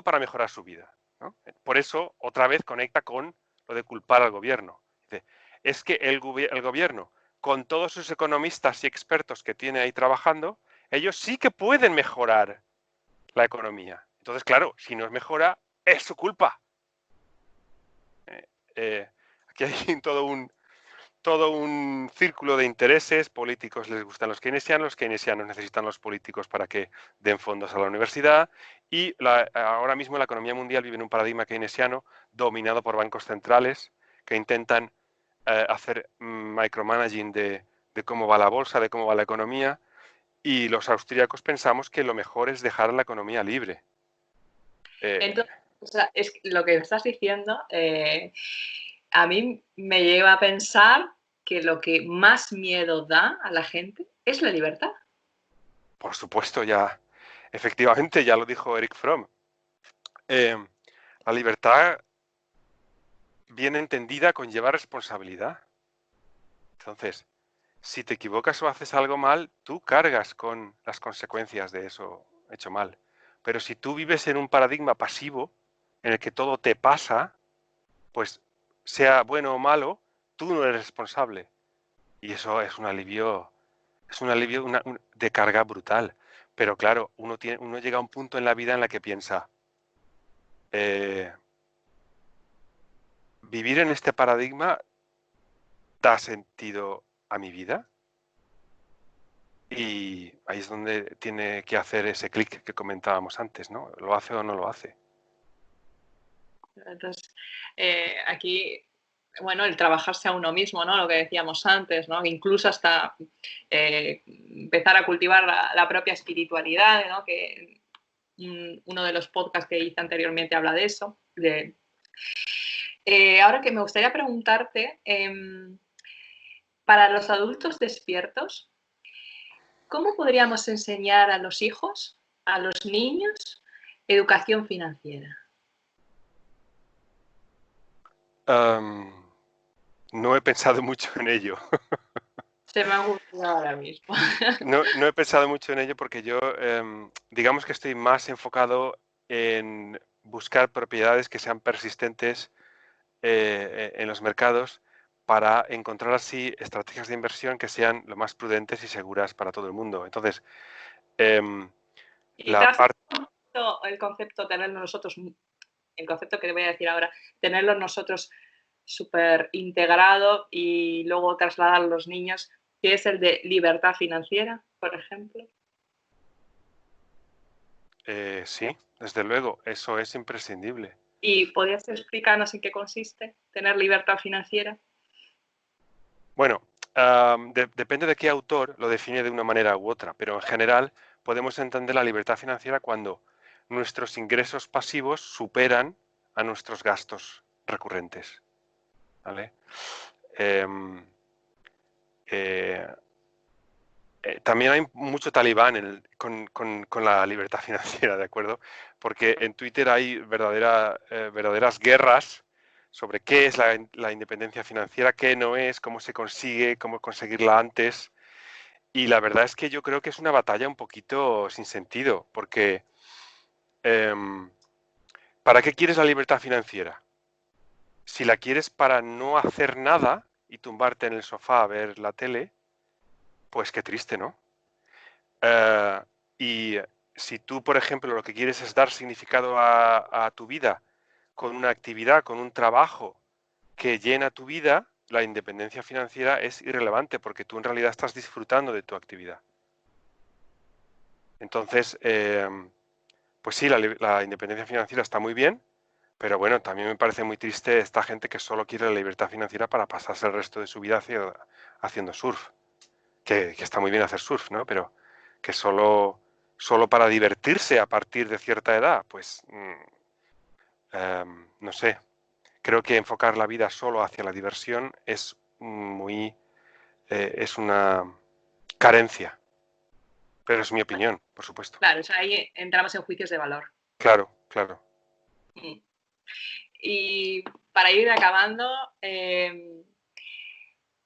para mejorar su vida, ¿no? Por eso, otra vez conecta con lo de culpar al gobierno. Dice, es que el gobierno, con todos sus economistas y expertos que tiene ahí trabajando, ellos sí que pueden mejorar la economía. Entonces, claro, si no es mejora, es su culpa. Aquí hay todo un círculo de intereses políticos. Les gustan los keynesianos necesitan los políticos para que den fondos a la universidad y ahora mismo la economía mundial vive en un paradigma keynesiano dominado por bancos centrales que intentan hacer micromanaging de cómo va la bolsa, de cómo va la economía, y los austríacos pensamos que lo mejor es dejar la economía libre. Entonces, o sea, es lo que estás diciendo, a mí me lleva a pensar que lo que más miedo da a la gente es la libertad. Por supuesto, efectivamente, ya lo dijo Eric Fromm. La libertad bien entendida conlleva responsabilidad. Entonces, si te equivocas o haces algo mal, tú cargas con las consecuencias de eso hecho mal. Pero si tú vives en un paradigma pasivo, en el que todo te pasa, pues sea bueno o malo, tú no eres responsable. Y eso es un alivio de carga brutal. Pero claro, uno llega a un punto en la vida en la que piensa, ¿vivir en este paradigma da sentido a mi vida? Y ahí es donde tiene que hacer ese clic que comentábamos antes, ¿no? ¿Lo hace o no lo hace? Entonces, aquí, bueno, el trabajarse a uno mismo, ¿no? Lo que decíamos antes, ¿no? Incluso hasta empezar a cultivar la propia espiritualidad, ¿no? Que uno de los podcasts que hice anteriormente habla de eso. Ahora que me gustaría preguntarte, para los adultos despiertos, ¿cómo podríamos enseñar a los hijos, a los niños, educación financiera? No he pensado mucho en ello. Se me ha ocurrido ahora mismo. No he pensado mucho en ello porque yo, digamos que estoy más enfocado en buscar propiedades que sean persistentes en los mercados para encontrar así estrategias de inversión que sean lo más prudentes y seguras para todo el mundo. Entonces, Y la tras parte... el concepto tenerlo nosotros, el concepto que te voy a decir ahora, tenerlo nosotros súper integrado y luego trasladar a los niños, que es el de libertad financiera, por ejemplo. Sí, desde luego, eso es imprescindible. ¿Y podrías explicarnos en qué consiste tener libertad financiera? Bueno, depende de qué autor lo define de una manera u otra, pero en general podemos entender la libertad financiera cuando nuestros ingresos pasivos superan a nuestros gastos recurrentes. ¿Vale? Em, eh, también hay mucho talibán con la libertad financiera, ¿de acuerdo? Porque en Twitter hay verdaderas guerras sobre qué es la independencia financiera, qué no es, cómo se consigue, cómo conseguirla antes. Y la verdad es que yo creo que es una batalla un poquito sin sentido, porque em, ¿para qué quieres la libertad financiera? Si la quieres para no hacer nada y tumbarte en el sofá a ver la tele, pues qué triste, ¿no? Y si tú, por ejemplo, lo que quieres es dar significado a tu vida con una actividad, con un trabajo que llena tu vida, la independencia financiera es irrelevante porque tú en realidad estás disfrutando de tu actividad. Entonces, pues sí, la independencia financiera está muy bien, pero bueno, también me parece muy triste esta gente que solo quiere la libertad financiera para pasarse el resto de su vida haciendo surf. Que está muy bien hacer surf, ¿no? Pero que solo para divertirse a partir de cierta edad, pues no sé. Creo que enfocar la vida solo hacia la diversión es es una carencia. Pero es mi opinión, por supuesto. Claro, o sea, ahí entramos en juicios de valor. Claro, claro. Mm. Y para ir acabando,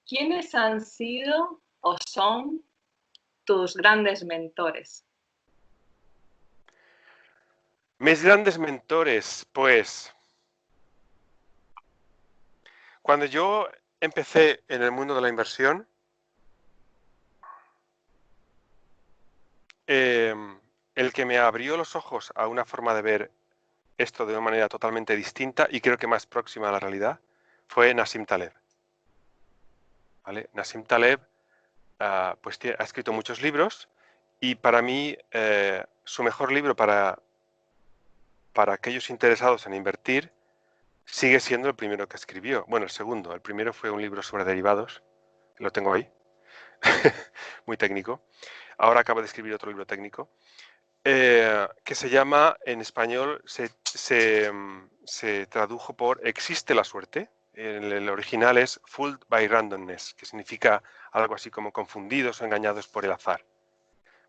¿quiénes han sido o son tus grandes mentores? Mis grandes mentores, pues, cuando yo empecé en el mundo de la inversión, el que me abrió los ojos a una forma de ver esto de una manera totalmente distinta y creo que más próxima a la realidad fue Nassim Taleb. ¿Vale? Nassim Taleb pues ha escrito muchos libros y para mí su mejor libro para aquellos interesados en invertir sigue siendo el primero que escribió. Bueno, el segundo. El primero fue un libro sobre derivados. Lo tengo ahí. Muy técnico. Ahora acaba de escribir otro libro técnico. Que se llama, en español, se tradujo por Existe la suerte. El original es Fooled by Randomness, que significa algo así como confundidos o engañados por el azar.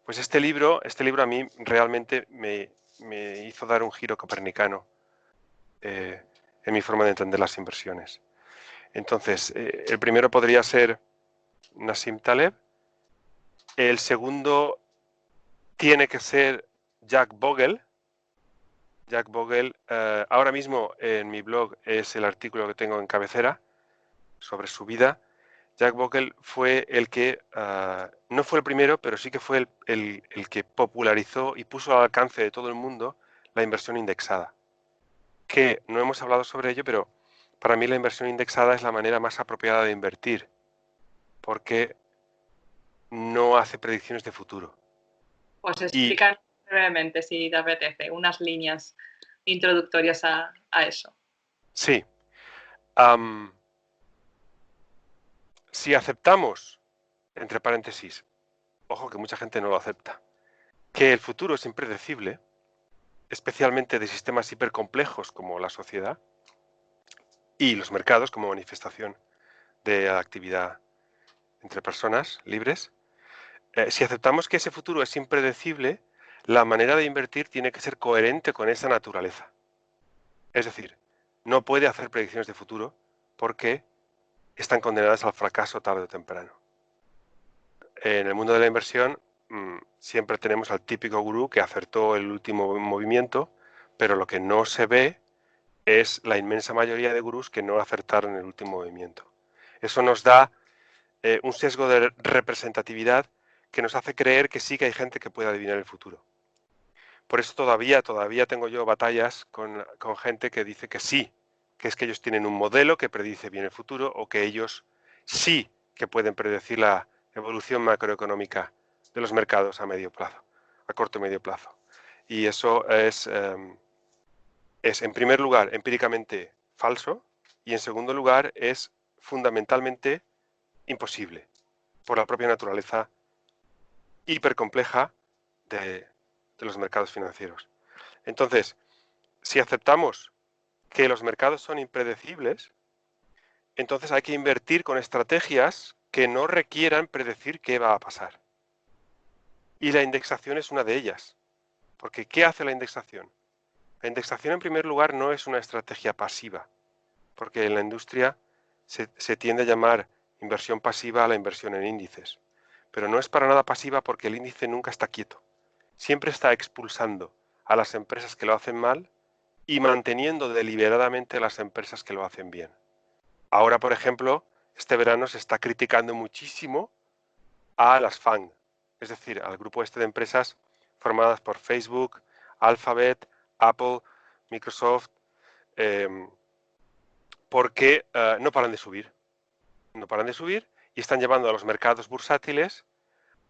Pues este libro a mí realmente me hizo dar un giro copernicano en mi forma de entender las inversiones. Entonces, el primero podría ser Nassim Taleb. El segundo tiene que ser Jack Bogle. Jack Bogle, ahora mismo en mi blog es el artículo que tengo en cabecera sobre su vida. Jack Bogle fue el que, no fue el primero, pero sí que fue el que popularizó y puso al alcance de todo el mundo la inversión indexada. Que no hemos hablado sobre ello, pero para mí la inversión indexada es la manera más apropiada de invertir, porque no hace predicciones de futuro. Pues Y explicar brevemente, si te apetece, unas líneas introductorias a eso. sí, si aceptamos, entre paréntesis, ojo que mucha gente no lo acepta, que el futuro es impredecible, especialmente de sistemas hipercomplejos como la sociedad y los mercados como manifestación de actividad entre personas libres, si aceptamos que ese futuro es impredecible, la manera de invertir tiene que ser coherente con esa naturaleza. Es decir, no puede hacer predicciones de futuro porque están condenadas al fracaso tarde o temprano. En el mundo de la inversión siempre tenemos al típico gurú que acertó el último movimiento, pero lo que no se ve es la inmensa mayoría de gurús que no acertaron el último movimiento. Eso nos da un sesgo de representatividad que nos hace creer que sí que hay gente que puede adivinar el futuro. Por eso todavía tengo yo batallas con gente que dice que sí, que es que ellos tienen un modelo que predice bien el futuro o que ellos sí que pueden predecir la evolución macroeconómica de los mercados a medio plazo, a corto y medio plazo. Y eso es en primer lugar empíricamente falso y en segundo lugar es fundamentalmente imposible por la propia naturaleza hipercompleja de los mercados financieros. Entonces, si aceptamos que los mercados son impredecibles, entonces hay que invertir con estrategias que no requieran predecir qué va a pasar. Y la indexación es una de ellas. Porque ¿qué hace la indexación? La indexación, en primer lugar, no es una estrategia pasiva, porque en la industria se tiende a llamar inversión pasiva a la inversión en índices. Pero no es para nada pasiva porque el índice nunca está quieto. Siempre está expulsando a las empresas que lo hacen mal y manteniendo deliberadamente a las empresas que lo hacen bien. Ahora, por ejemplo, este verano se está criticando muchísimo a las FANG, es decir, al grupo este de empresas formadas por Facebook, Alphabet, Apple, Microsoft, porque no paran de subir. No paran de subir y están llevando a los mercados bursátiles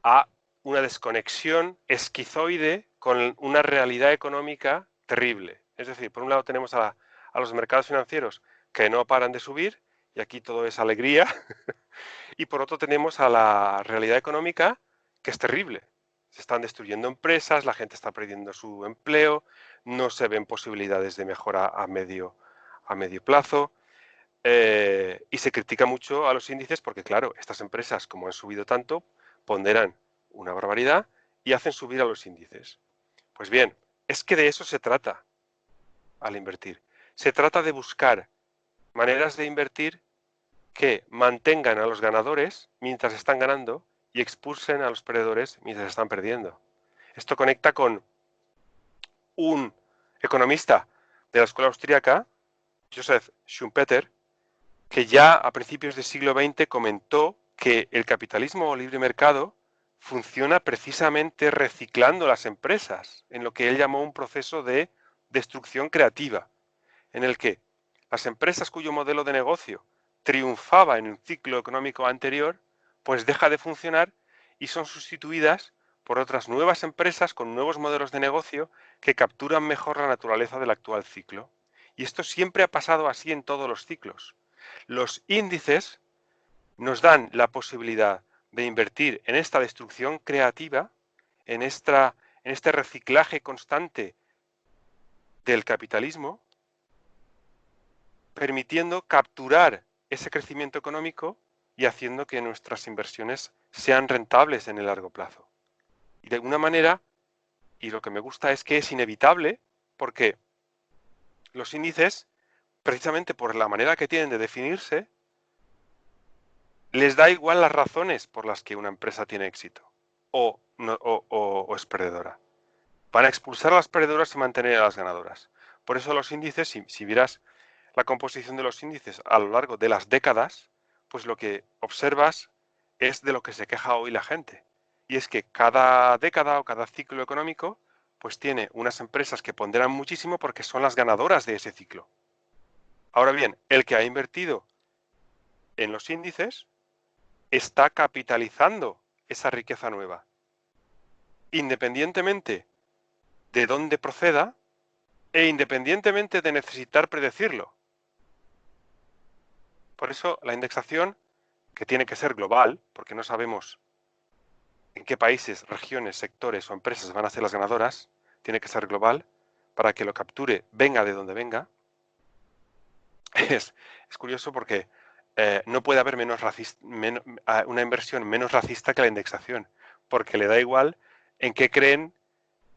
a una desconexión esquizoide con una realidad económica terrible. Es decir, por un lado tenemos a los mercados financieros que no paran de subir, y aquí todo es alegría, y por otro tenemos a la realidad económica que es terrible. Se están destruyendo empresas, la gente está perdiendo su empleo, no se ven posibilidades de mejora a medio plazo. Y se critica mucho a los índices porque, claro, estas empresas, como han subido tanto, ponderan una barbaridad y hacen subir a los índices. Pues bien, es que de eso se trata al invertir. Se trata de buscar maneras de invertir que mantengan a los ganadores mientras están ganando y expulsen a los perdedores mientras están perdiendo. Esto conecta con un economista de la escuela austríaca, Joseph Schumpeter, que ya a principios del siglo XX comentó que el capitalismo o libre mercado funciona precisamente reciclando las empresas, en lo que él llamó un proceso de destrucción creativa, en el que las empresas cuyo modelo de negocio triunfaba en un ciclo económico anterior, pues deja de funcionar y son sustituidas por otras nuevas empresas con nuevos modelos de negocio que capturan mejor la naturaleza del actual ciclo. Y esto siempre ha pasado así en todos los ciclos. Los índices nos dan la posibilidad de invertir en esta destrucción creativa, en este reciclaje constante del capitalismo, permitiendo capturar ese crecimiento económico y haciendo que nuestras inversiones sean rentables en el largo plazo. Y de alguna manera, y lo que me gusta es que es inevitable, porque los índices, precisamente por la manera que tienen de definirse, les da igual las razones por las que una empresa tiene éxito o, no, o es perdedora. Van a expulsar a las perdedoras y mantener a las ganadoras. Por eso los índices, si vieras la composición de los índices a lo largo de las décadas, pues lo que observas es de lo que se queja hoy la gente. Y es que cada década o cada ciclo económico pues tiene unas empresas que ponderan muchísimo porque son las ganadoras de ese ciclo. Ahora bien, el que ha invertido en los índices está capitalizando esa riqueza nueva, independientemente de dónde proceda e independientemente de necesitar predecirlo. Por eso la indexación, que tiene que ser global, porque no sabemos en qué países, regiones, sectores o empresas van a ser las ganadoras, tiene que ser global para que lo capture, venga de donde venga. Es curioso porque no puede haber una inversión menos racista que la indexación, porque le da igual en qué creen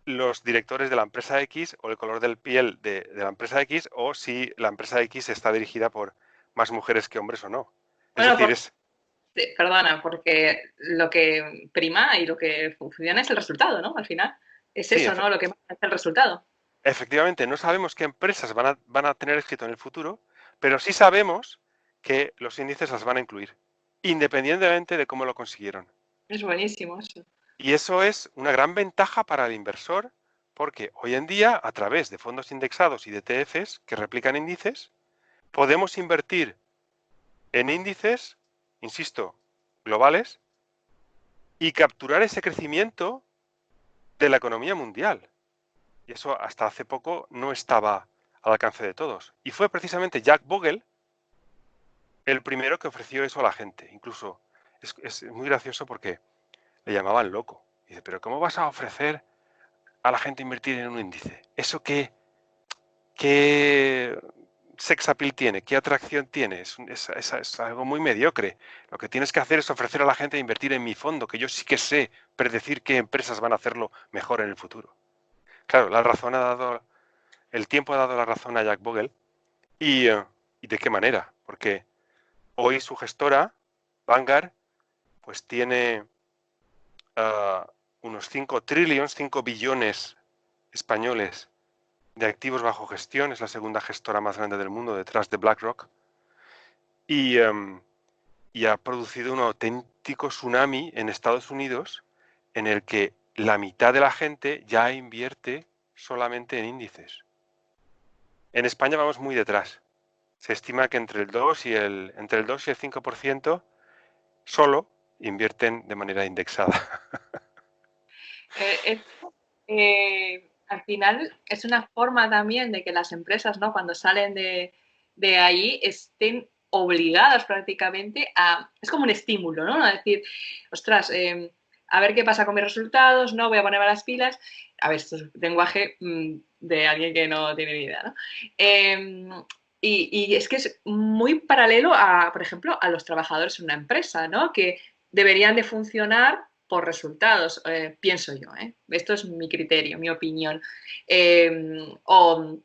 los directores de la empresa X o el color del piel de la empresa X o si la empresa X está dirigida por más mujeres que hombres o no. Es Bueno, decir, es... perdona, porque lo que prima y lo que funciona es el resultado, ¿no? Al final es Sí, eso, ¿no? Lo que más es el resultado. efectivamente, no sabemos qué empresas van a tener éxito en el futuro, pero sí sabemos que los índices las van a incluir, independientemente de cómo lo consiguieron. Es buenísimo eso. Y eso es una gran ventaja para el inversor, porque hoy en día, a través de fondos indexados y de ETFs que replican índices, podemos invertir en índices, insisto, globales, y capturar ese crecimiento de la economía mundial. Y eso hasta hace poco no estaba al alcance de todos. Y fue precisamente Jack Bogle el primero que ofreció eso a la gente. Incluso es muy gracioso porque le llamaban loco. Y dice, pero ¿cómo vas a ofrecer a la gente invertir en un índice? ¿Eso qué sex appeal tiene? ¿Qué atracción tiene? Es algo muy mediocre. Lo que tienes que hacer es ofrecer a la gente a invertir en mi fondo, que yo sí que sé predecir qué empresas van a hacerlo mejor en el futuro. Claro, el tiempo ha dado la razón a Jack Bogle. ¿Y de qué manera? Porque hoy su gestora, Vanguard, pues tiene unos 5 billones españoles de activos bajo gestión. Es la segunda gestora más grande del mundo detrás de BlackRock. Y, y ha producido un auténtico tsunami en Estados Unidos en el que la mitad de la gente ya invierte solamente en índices. En España vamos muy detrás. Se estima que entre el 2 y el 5% solo invierten de manera indexada. Al final es una forma también de que las empresas, ¿no? Cuando salen de ahí estén obligadas prácticamente a... Es como un estímulo, ¿no? A decir, ostras, a ver qué pasa con mis resultados, no voy a ponerme las pilas. A ver, esto es lenguaje de alguien que no tiene ni idea, ¿no? Y es que es muy paralelo a, por ejemplo, a los trabajadores en una empresa, ¿no? Que deberían de funcionar por resultados, pienso yo. Esto es mi criterio, mi opinión. O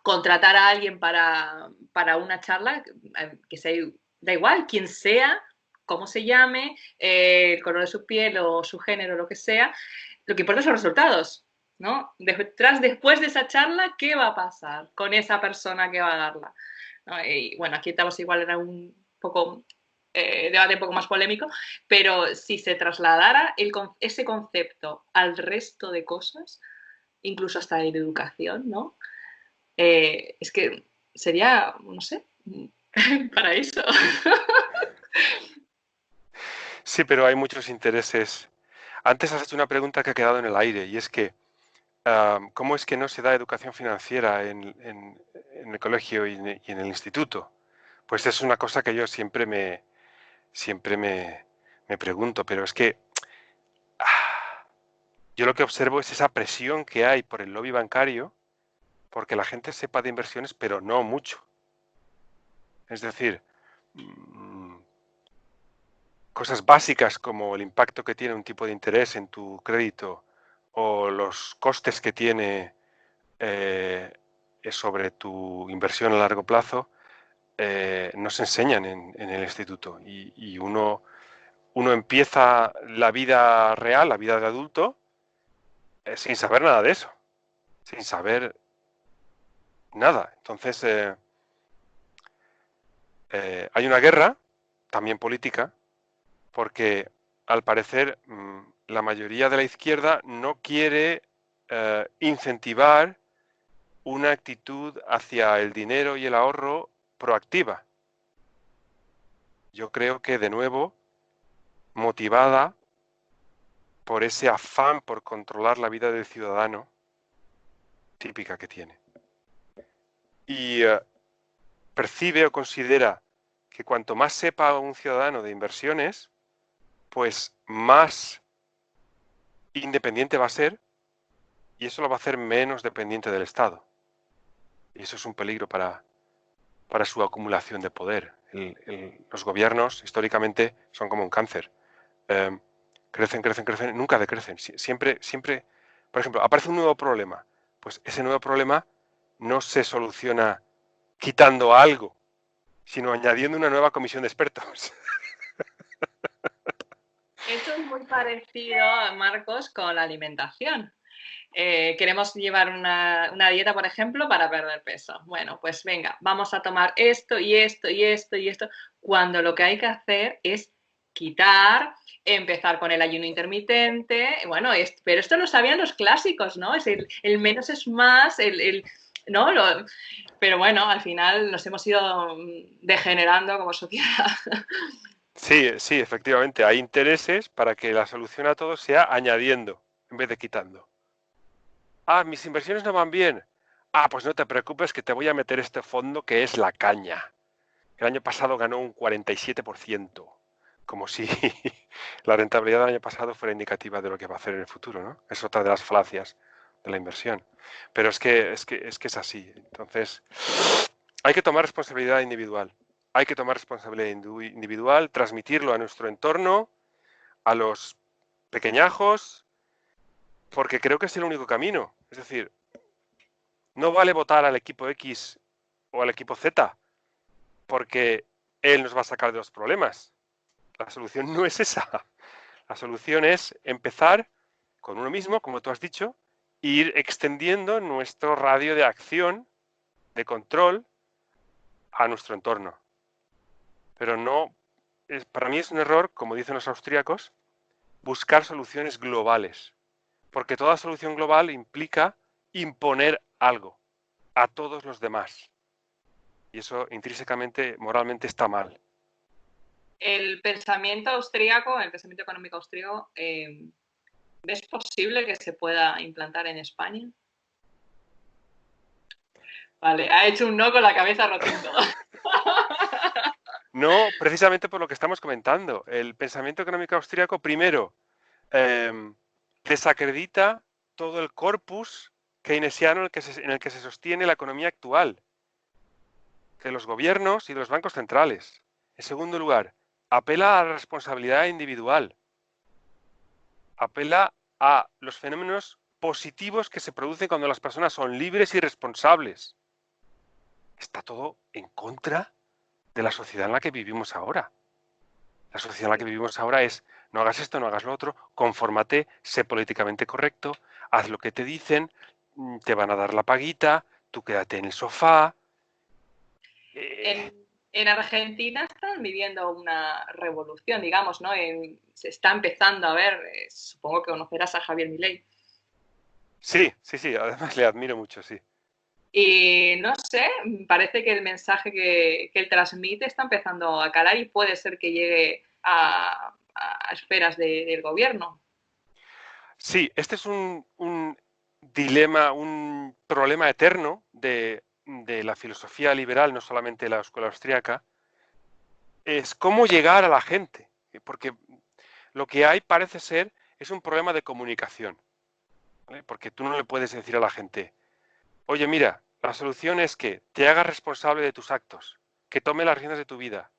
contratar a alguien para una charla, que sea, da igual, quien sea, cómo se llame, el color de su piel o su género, lo que sea, lo que importa son los resultados. ¿No? Después de esa charla, ¿qué va a pasar con esa persona que va a darla? ¿No? Y bueno, aquí estamos igual en un poco debate un poco más polémico, pero si se trasladara ese concepto al resto de cosas, incluso hasta en educación, ¿no? Es que sería, no sé, paraíso. Sí, pero hay muchos intereses. Antes has hecho una pregunta que ha quedado en el aire y es que ¿cómo es que no se da educación financiera en el colegio y en el instituto? Pues es una cosa que yo siempre me pregunto, pero es que yo lo que observo es esa presión que hay por el lobby bancario porque la gente sepa de inversiones, pero no mucho. Es decir, cosas básicas como el impacto que tiene un tipo de interés en tu crédito o los costes que tiene sobre tu inversión a largo plazo, no se enseñan en el instituto. Y uno empieza la vida real, la vida de adulto, sin saber nada de eso, sin saber nada. Entonces, hay una guerra, también política, porque al parecer la mayoría de la izquierda no quiere incentivar una actitud hacia el dinero y el ahorro proactiva. Yo creo que de nuevo motivada por ese afán por controlar la vida del ciudadano típica que tiene. Y percibe o considera que cuanto más sepa un ciudadano de inversiones, pues más independiente va a ser y eso lo va a hacer menos dependiente del Estado. Y eso es un peligro para su acumulación de poder. Los gobiernos históricamente son como un cáncer. Crecen, crecen, crecen, nunca decrecen. Siempre, siempre, por ejemplo, aparece un nuevo problema. Pues ese nuevo problema no se soluciona quitando algo, sino añadiendo una nueva comisión de expertos. Esto es muy parecido, Marcos, con la alimentación. Queremos llevar una dieta, por ejemplo, para perder peso. Bueno, pues venga, vamos a tomar esto y esto y esto y esto, cuando lo que hay que hacer es quitar, empezar con el ayuno intermitente, bueno, pero esto lo sabían los clásicos, ¿no? Es el menos es más, ¿no? Pero bueno, al final nos hemos ido degenerando como sociedad. Sí, sí, efectivamente. Hay intereses para que la solución a todo sea añadiendo en vez de quitando. Ah, mis inversiones no van bien. Ah, pues no te preocupes que te voy a meter este fondo que es la caña. El año pasado ganó un 47%, como si la rentabilidad del año pasado fuera indicativa de lo que va a hacer en el futuro, ¿no? Es otra de las falacias de la inversión. Pero es así. Entonces, hay que tomar responsabilidad individual. Hay que tomar responsabilidad individual, transmitirlo a nuestro entorno, a los pequeñajos, porque creo que es el único camino. Es decir, no vale votar al equipo X o al equipo Z, porque él nos va a sacar de los problemas. La solución no es esa. La solución es empezar con uno mismo, como tú has dicho, e ir extendiendo nuestro radio de acción, de control, a nuestro entorno. Pero no, para mí es un error, como dicen los austríacos, buscar soluciones globales, porque toda solución global implica imponer algo a todos los demás. Y eso intrínsecamente, moralmente, está mal. El pensamiento austríaco, el pensamiento económico austríaco, ¿ves posible que se pueda implantar en España? Vale, ha hecho un no con la cabeza rotundo. No, precisamente por lo que estamos comentando. El pensamiento económico austríaco, primero, desacredita todo el corpus keynesiano en el que se sostiene la economía actual, de los gobiernos y de los bancos centrales. En segundo lugar, apela a la responsabilidad individual, apela a los fenómenos positivos que se producen cuando las personas son libres y responsables. Está todo en contra de la sociedad en la que vivimos ahora. La sociedad en la que vivimos ahora es no hagas esto, no hagas lo otro, confórmate, sé políticamente correcto, haz lo que te dicen, te van a dar la paguita, tú quédate en el sofá. En, en Argentina están viviendo una revolución, digamos, ¿no? Se está empezando a ver, supongo que conocerás a Javier Milei. Sí, sí, sí, además le admiro mucho, sí. Y no sé, parece que el mensaje que él transmite está empezando a calar y puede ser que llegue a esferas del gobierno. Sí, este es un dilema, un problema eterno de la filosofía liberal, no solamente de la escuela austríaca, es cómo llegar a la gente, porque lo que hay parece ser es un problema de comunicación, ¿vale? Porque tú no le puedes decir a la gente, oye, mira, la solución es que te hagas responsable de tus actos, que tome las riendas de tu vida,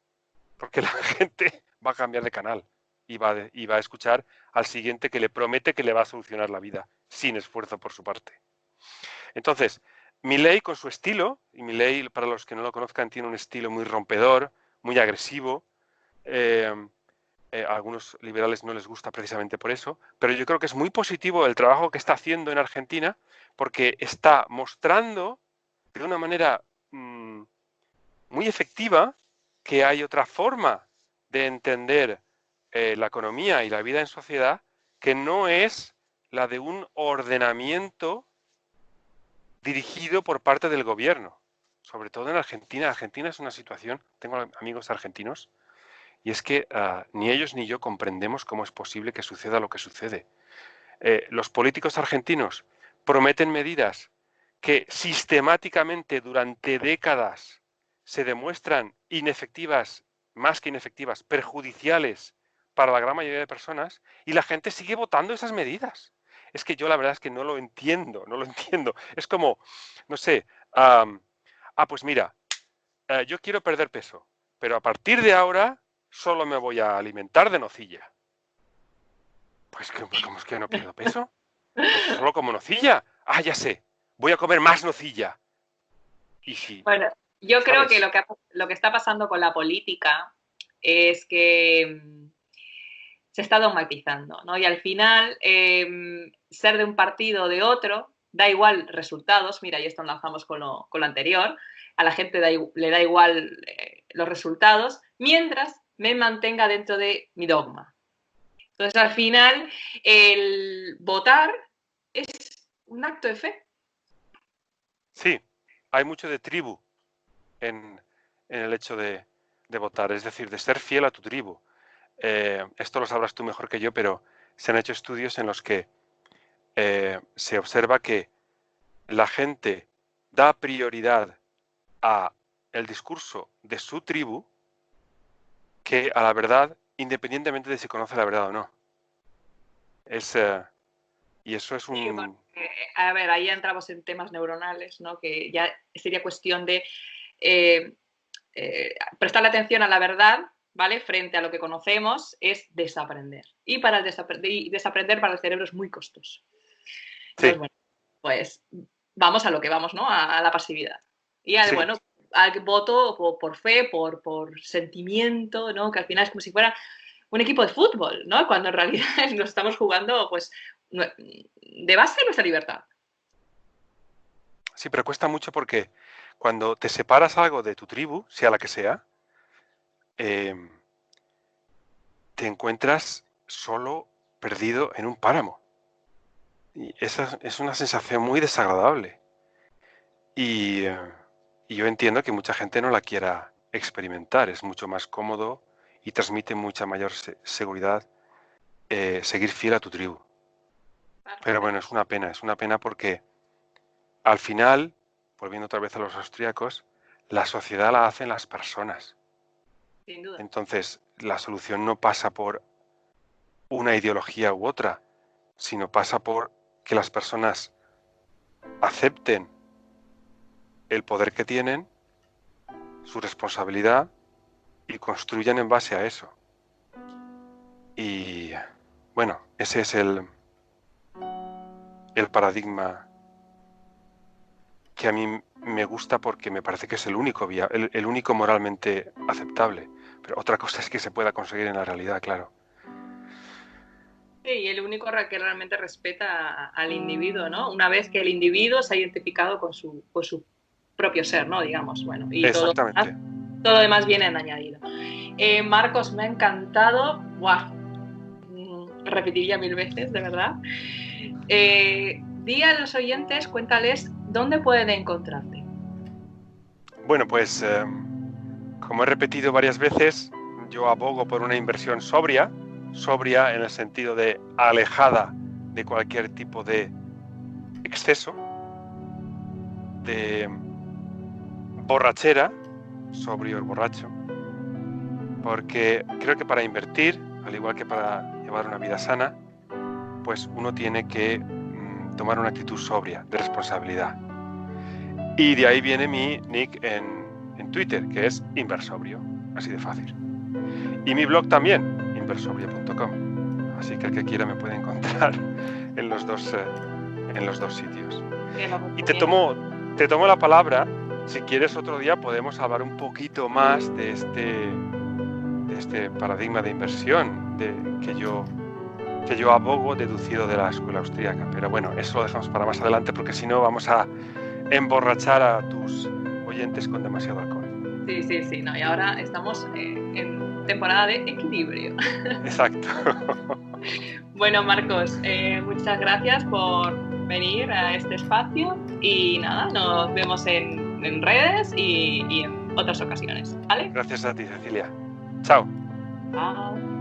porque la gente va a cambiar de canal y va a escuchar al siguiente que le promete que le va a solucionar la vida, sin esfuerzo por su parte. Entonces, Milei con su estilo, y Milei, para los que no lo conozcan, tiene un estilo muy rompedor, muy agresivo, eh, a algunos liberales no les gusta precisamente por eso, pero yo creo que es muy positivo el trabajo que está haciendo en Argentina porque está mostrando de una manera muy efectiva que hay otra forma de entender la economía y la vida en sociedad que no es la de un ordenamiento dirigido por parte del gobierno, sobre todo en Argentina. Argentina es una situación, tengo amigos argentinos, y es que ni ellos ni yo comprendemos cómo es posible que suceda lo que sucede. Los políticos argentinos prometen medidas que sistemáticamente durante décadas se demuestran inefectivas, más que inefectivas, perjudiciales para la gran mayoría de personas, y la gente sigue votando esas medidas. Es que yo la verdad es que no lo entiendo, no lo entiendo. Es como, no sé, pues mira, yo quiero perder peso, pero a partir de ahora solo me voy a alimentar de nocilla. Pues, ¿cómo es que no pierdo peso? Pues solo como nocilla. Ah, ya sé, voy a comer más nocilla. Y si, Bueno, yo creo que ¿sabes? lo que está pasando con la política es que se está dogmatizando, ¿no? Y al final, ser de un partido o de otro, da igual resultados, mira, y esto enlazamos con lo anterior, a la gente le da igual los resultados, mientras me mantenga dentro de mi dogma. Entonces, al final, el votar es un acto de fe. Sí, hay mucho de tribu en el hecho de votar, es decir, de ser fiel a tu tribu. Esto lo sabrás tú mejor que yo, pero se han hecho estudios en los que se observa que la gente da prioridad a el discurso de su tribu que a la verdad, independientemente de si conoce la verdad o no. Y eso es un... Sí, bueno, a ver, ahí entramos en temas neuronales, ¿no? Que ya sería cuestión de prestarle atención a la verdad, ¿vale? Frente a lo que conocemos, es desaprender. Y para desaprender para el cerebro es muy costoso. Entonces, Sí. bueno, pues vamos a lo que vamos, ¿no? A la pasividad. Y Sí. bueno, al voto por fe, por sentimiento, ¿no? Que al final es como si fuera un equipo de fútbol, ¿no? Cuando en realidad nos estamos jugando, pues, de base nuestra libertad. Sí, pero cuesta mucho porque cuando te separas algo de tu tribu, sea la que sea, te encuentras solo, perdido en un páramo. Y esa es una sensación muy desagradable. Y yo entiendo que mucha gente no la quiera experimentar. Es mucho más cómodo y transmite mucha mayor seguridad seguir fiel a tu tribu. Pero bueno, es una pena porque al final, volviendo otra vez a los austríacos, la sociedad la hacen las personas. Sin duda. Entonces, la solución no pasa por una ideología u otra, sino pasa por que las personas acepten el poder que tienen, su responsabilidad y construyan en base a eso. Y bueno, ese es el paradigma que a mí me gusta porque me parece que es el único el único moralmente aceptable. Pero otra cosa es que se pueda conseguir en la realidad, claro. Sí, y el único que realmente respeta al individuo, ¿no? Una vez que el individuo se ha identificado con su propio ser, ¿no? Digamos, bueno, y Exactamente. todo demás viene en añadido. Marcos, me ha encantado. ¡Buah! Repetiría 1000 veces, de verdad. Di a los oyentes, cuéntales dónde pueden encontrarte. Bueno, pues como he repetido varias veces, yo abogo por una inversión sobria en el sentido de alejada de cualquier tipo de exceso, de borrachera, sobrio el borracho, porque creo que para invertir, al igual que para llevar una vida sana, pues uno tiene que tomar una actitud sobria, de responsabilidad. Y de ahí viene mi nick en Twitter, que es Inversobrio, así de fácil. Y mi blog también, inversobrio.com. Así que el que quiera me puede encontrar en los dos sitios. Y te tomo la palabra. Si quieres otro día podemos hablar un poquito más de este paradigma de inversión que yo abogo, deducido de la escuela austríaca. Pero bueno, eso lo dejamos para más adelante porque si no vamos a emborrachar a tus oyentes con demasiado alcohol. Sí, no, y ahora estamos en temporada de equilibrio. Exacto. Bueno, Marcos, muchas gracias por venir a este espacio y nada, nos vemos en redes y en otras ocasiones, ¿vale? Gracias a ti, Cecilia. Chao. Chao.